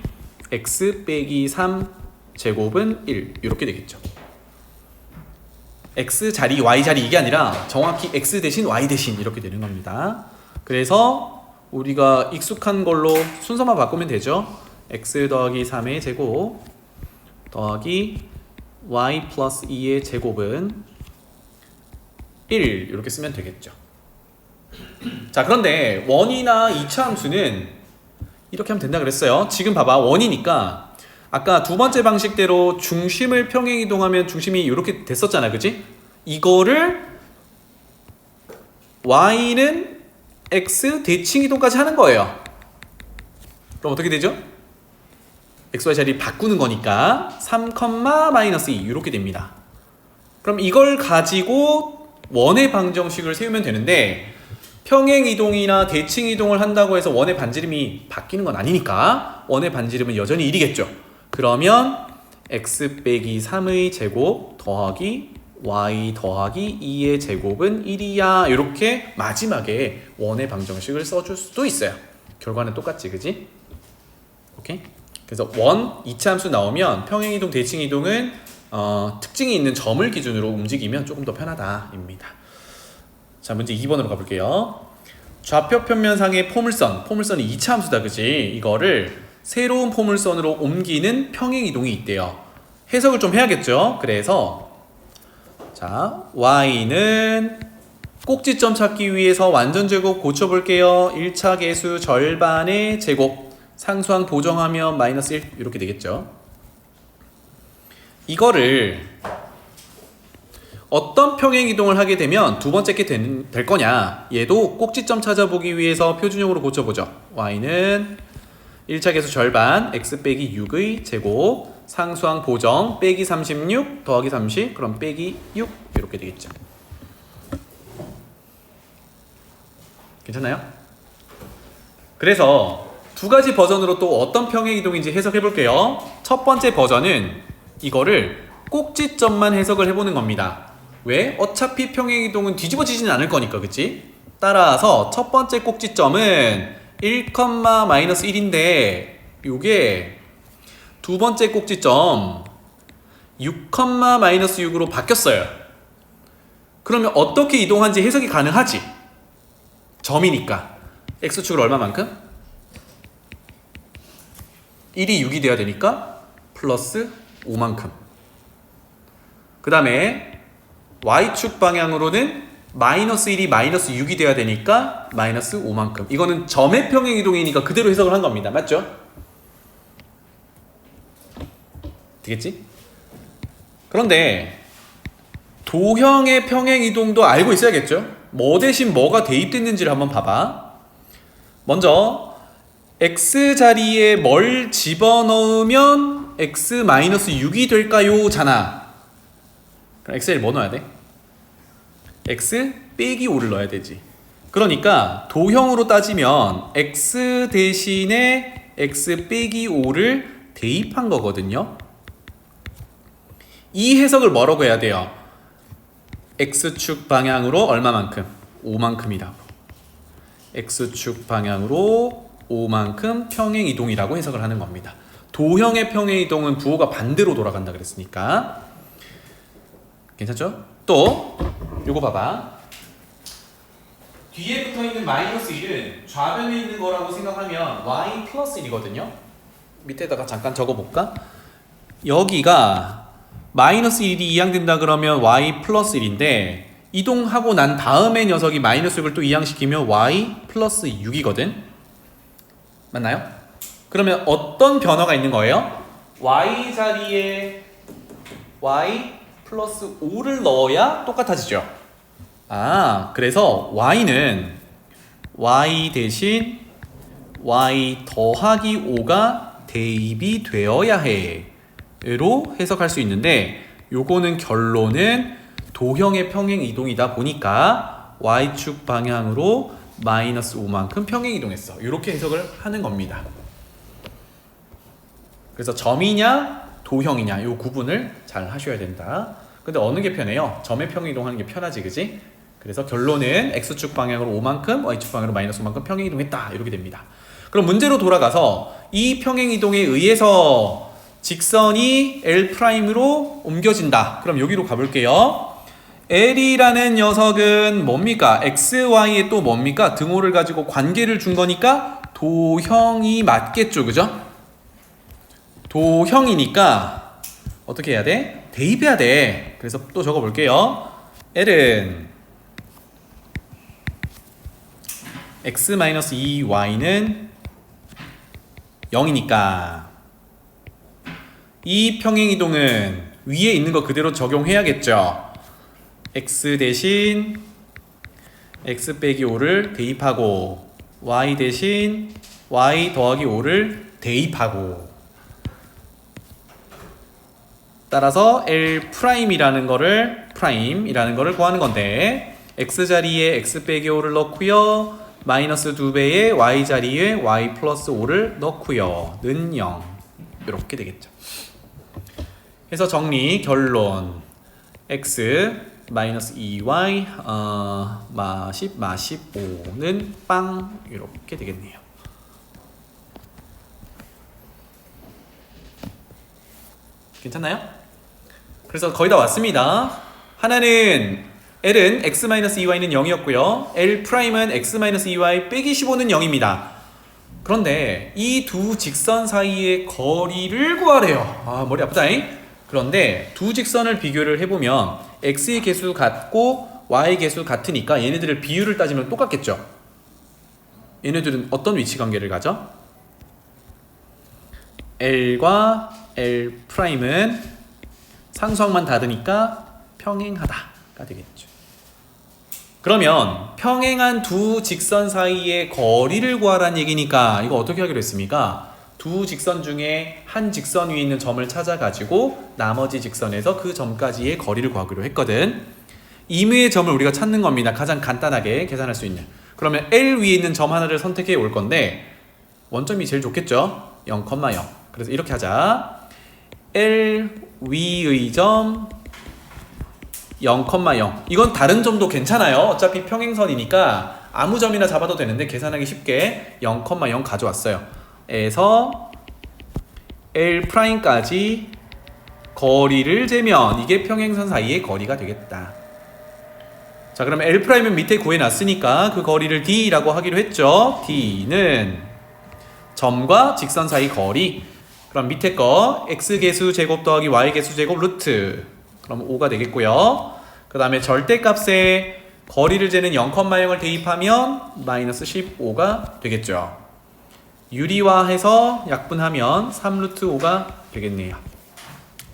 x 빼기 3 제곱은 1 이렇게 되겠죠. x 자리 y 자리 이게 아니라 정확히 x 대신 y 대신 이렇게 되는 겁니다. 그래서 우리가 익숙한 걸로 순서만 바꾸면 되죠. x 더하기 3의 제곱 더하기 y 플러스 2의 제곱은 1 이렇게 쓰면 되겠죠. 자, 그런데 원이나 이차 함수는 이렇게 하면 된다 그랬어요. 지금 봐봐, 원이니까 아까 두 번째 방식대로 중심을 평행이동하면 중심이 이렇게 됐었잖아, 그지? 이거를 y는 x 대칭이동까지 하는 거예요. 그럼 어떻게 되죠? xy 자리 바꾸는 거니까 3, 마이너스 2 이렇게 됩니다. 그럼 이걸 가지고 원의 방정식을 세우면 되는데 평행이동이나 대칭이동을 한다고 해서 원의 반지름이 바뀌는 건 아니니까 원의 반지름은 여전히 1이겠죠. 그러면 x 빼기 3의 제곱 더하기 y 더하기 2의 제곱은 1이야. 이렇게 마지막에 원의 방정식을 써줄 수도 있어요. 결과는 똑같지, 그지? 오케이? 그래서 원, 이차함수 나오면 평행이동, 대칭이동은 특징이 있는 점을 기준으로 움직이면 조금 더 편하다입니다. 자, 문제 2번으로 가볼게요. 좌표 평면상의 포물선이 이차함수다, 그지? 이거를 새로운 포물선으로 옮기는 평행이동이 있대요. 해석을 좀 해야겠죠? 그래서 자, y는 꼭지점 찾기 위해서 완전제곱 고쳐볼게요. 1차 계수 절반의 제곱 상수항 보정하면 마이너스 1 이렇게 되겠죠. 이거를 어떤 평행이동을 하게 되면 두 번째 게 될 거냐, 얘도 꼭지점 찾아보기 위해서 표준형으로 고쳐보죠. y는 1차 계수 절반 x 빼기 6의 제곱 상수항 보정 빼기 36 더하기 30 그럼 빼기 6 이렇게 되겠죠. 괜찮나요? 그래서 두 가지 버전으로 또 어떤 평행이동인지 해석해 볼게요. 첫 번째 버전은 이거를 꼭지점만 해석을 해보는 겁니다. 왜? 어차피 평행이동은 뒤집어지지는 않을 거니까, 그치? 따라서 첫 번째 꼭지점은 1, 마이너스 1인데 요게 두 번째 꼭지점 6, 마이너스 6으로 바뀌었어요. 그러면 어떻게 이동한지 해석이 가능하지? 점이니까 x축을 얼마만큼? 1이 6이 돼야 되니까 플러스 5만큼. 그 다음에 y축 방향으로는 마이너스 1이 마이너스 6이 돼야 되니까 마이너스 5만큼. 이거는 점의 평행이동이니까 그대로 해석을 한 겁니다. 맞죠? 되겠지? 그런데 도형의 평행이동도 알고 있어야겠죠? 뭐 대신 뭐가 대입됐는지를 한번 봐봐. 먼저 x 자리에 뭘 집어넣으면 x-6이 될까요? 잖아. 그럼 x에 뭐 넣어야 돼? x 빼기 5를 넣어야 되지. 그러니까 도형으로 따지면 x 대신에 x 빼기 5를 대입한 거거든요. 이 해석을 뭐라고 해야 돼요? x축 방향으로 얼마만큼? 5만큼이라고. x축 방향으로 5만큼 평행이동이라고 해석을 하는 겁니다. 도형의 평행이동은 부호가 반대로 돌아간다 그랬으니까. 괜찮죠? 또 요거 봐봐. 뒤에 붙어있는 마이너스 1은 좌변에 있는 거라고 생각하면 y 플러스 1이거든요. 밑에다가 잠깐 적어볼까? 여기가 마이너스 1이 이항된다 그러면 y 플러스 1인데 이동하고 난 다음에 녀석이 마이너스 6을 또 이항시키면 y 플러스 6이거든. 맞나요? 그러면 어떤 변화가 있는 거예요? y 자리에 y 플러스 5를 넣어야 똑같아지죠. 아, 그래서 y는 y 대신 y 더하기 5가 대입이 되어야 해 로 해석할 수 있는데 요거는 결론은 도형의 평행 이동이다 보니까 y축 방향으로 마이너스 5만큼 평행 이동했어. 이렇게 해석을 하는 겁니다. 그래서 점이냐 도형이냐 이 구분을 잘 하셔야 된다. 근데 어느 게 편해요? 점의 평행 이동하는 게 편하지, 그지? 그래서 결론은 x축 방향으로 5만큼 y축 방향으로 마이너스 5만큼 평행 이동했다, 이렇게 됩니다. 그럼 문제로 돌아가서 이 평행 이동에 의해서 직선이 L'으로 옮겨진다. 그럼 여기로 가볼게요. L이라는 녀석은 뭡니까? XY에 또 뭡니까? 등호를 가지고 관계를 준 거니까 도형이 맞겠죠, 그죠? 도형이니까 어떻게 해야 돼? 대입해야 돼. 그래서 또 적어볼게요. L은 x-2y는 0이니까 이 평행이동은 위에 있는 거 그대로 적용해야겠죠. x 대신 x 빼기 5를 대입하고 y 대신 y 더하기 5를 대입하고, 따라서 L'이라는 거를 구하는 건데 x 자리에 x 빼기 5를 넣고요. 마이너스 2배의 y 자리에 y 플러스 5를 넣고요. 는 0. 이렇게 되겠죠. 해서 정리, 결론. x 마이너스 2y 마십 5는 빵, 이렇게 되겠네요. 괜찮나요? 그래서 거의 다 왔습니다. 하나는 L은 x-2y는 0이었고요. L'은 x-2y 빼기 15는 0입니다. 그런데 이 두 직선 사이의 거리를 구하래요. 머리 아프다잉. 그런데 두 직선을 비교를 해보면 x의 개수 같고 y의 개수 같으니까 얘네들을 비율을 따지면 똑같겠죠. 얘네들은 어떤 위치 관계를 가져? L과 L'은 상수항만 다르니까 평행하다가 되겠죠. 그러면 평행한 두 직선 사이의 거리를 구하라는 얘기니까 이거 어떻게 하기로 했습니까? 두 직선 중에 한 직선 위에 있는 점을 찾아가지고 나머지 직선에서 그 점까지의 거리를 구하기로 했거든. 임의의 점을 우리가 찾는 겁니다. 가장 간단하게 계산할 수 있는. 그러면 L 위에 있는 점 하나를 선택해 올 건데 원점이 제일 좋겠죠? 0,0. 그래서 이렇게 하자. L 위의 점 0,0. 이건 다른 점도 괜찮아요. 어차피 평행선이니까 아무 점이나 잡아도 되는데 계산하기 쉽게 0,0 가져왔어요. 에서 L'까지 거리를 재면 이게 평행선 사이의 거리가 되겠다. 자, 그러면 L'은 밑에 구해놨으니까 그 거리를 D라고 하기로 했죠. D는 점과 직선 사이 거리. 그럼 밑에 거 x개수 제곱 더하기 y개수 제곱 루트, 그럼 5가 되겠고요. 그 다음에 절대값에 거리를 재는 0,0을 대입하면 마이너스 15가 되겠죠. 유리화해서 약분하면 3루트 5가 되겠네요.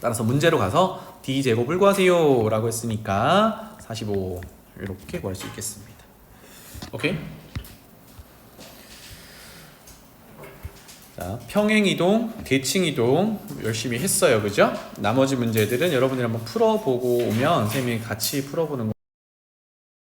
따라서 문제로 가서 d제곱을 구하세요 라고 했으니까 45 이렇게 구할 수 있겠습니다. 오케이? 자, 평행이동, 대칭이동 열심히 했어요, 그죠? 나머지 문제들은 여러분들이 한번 풀어보고 오면 선생님이 같이 풀어보는 거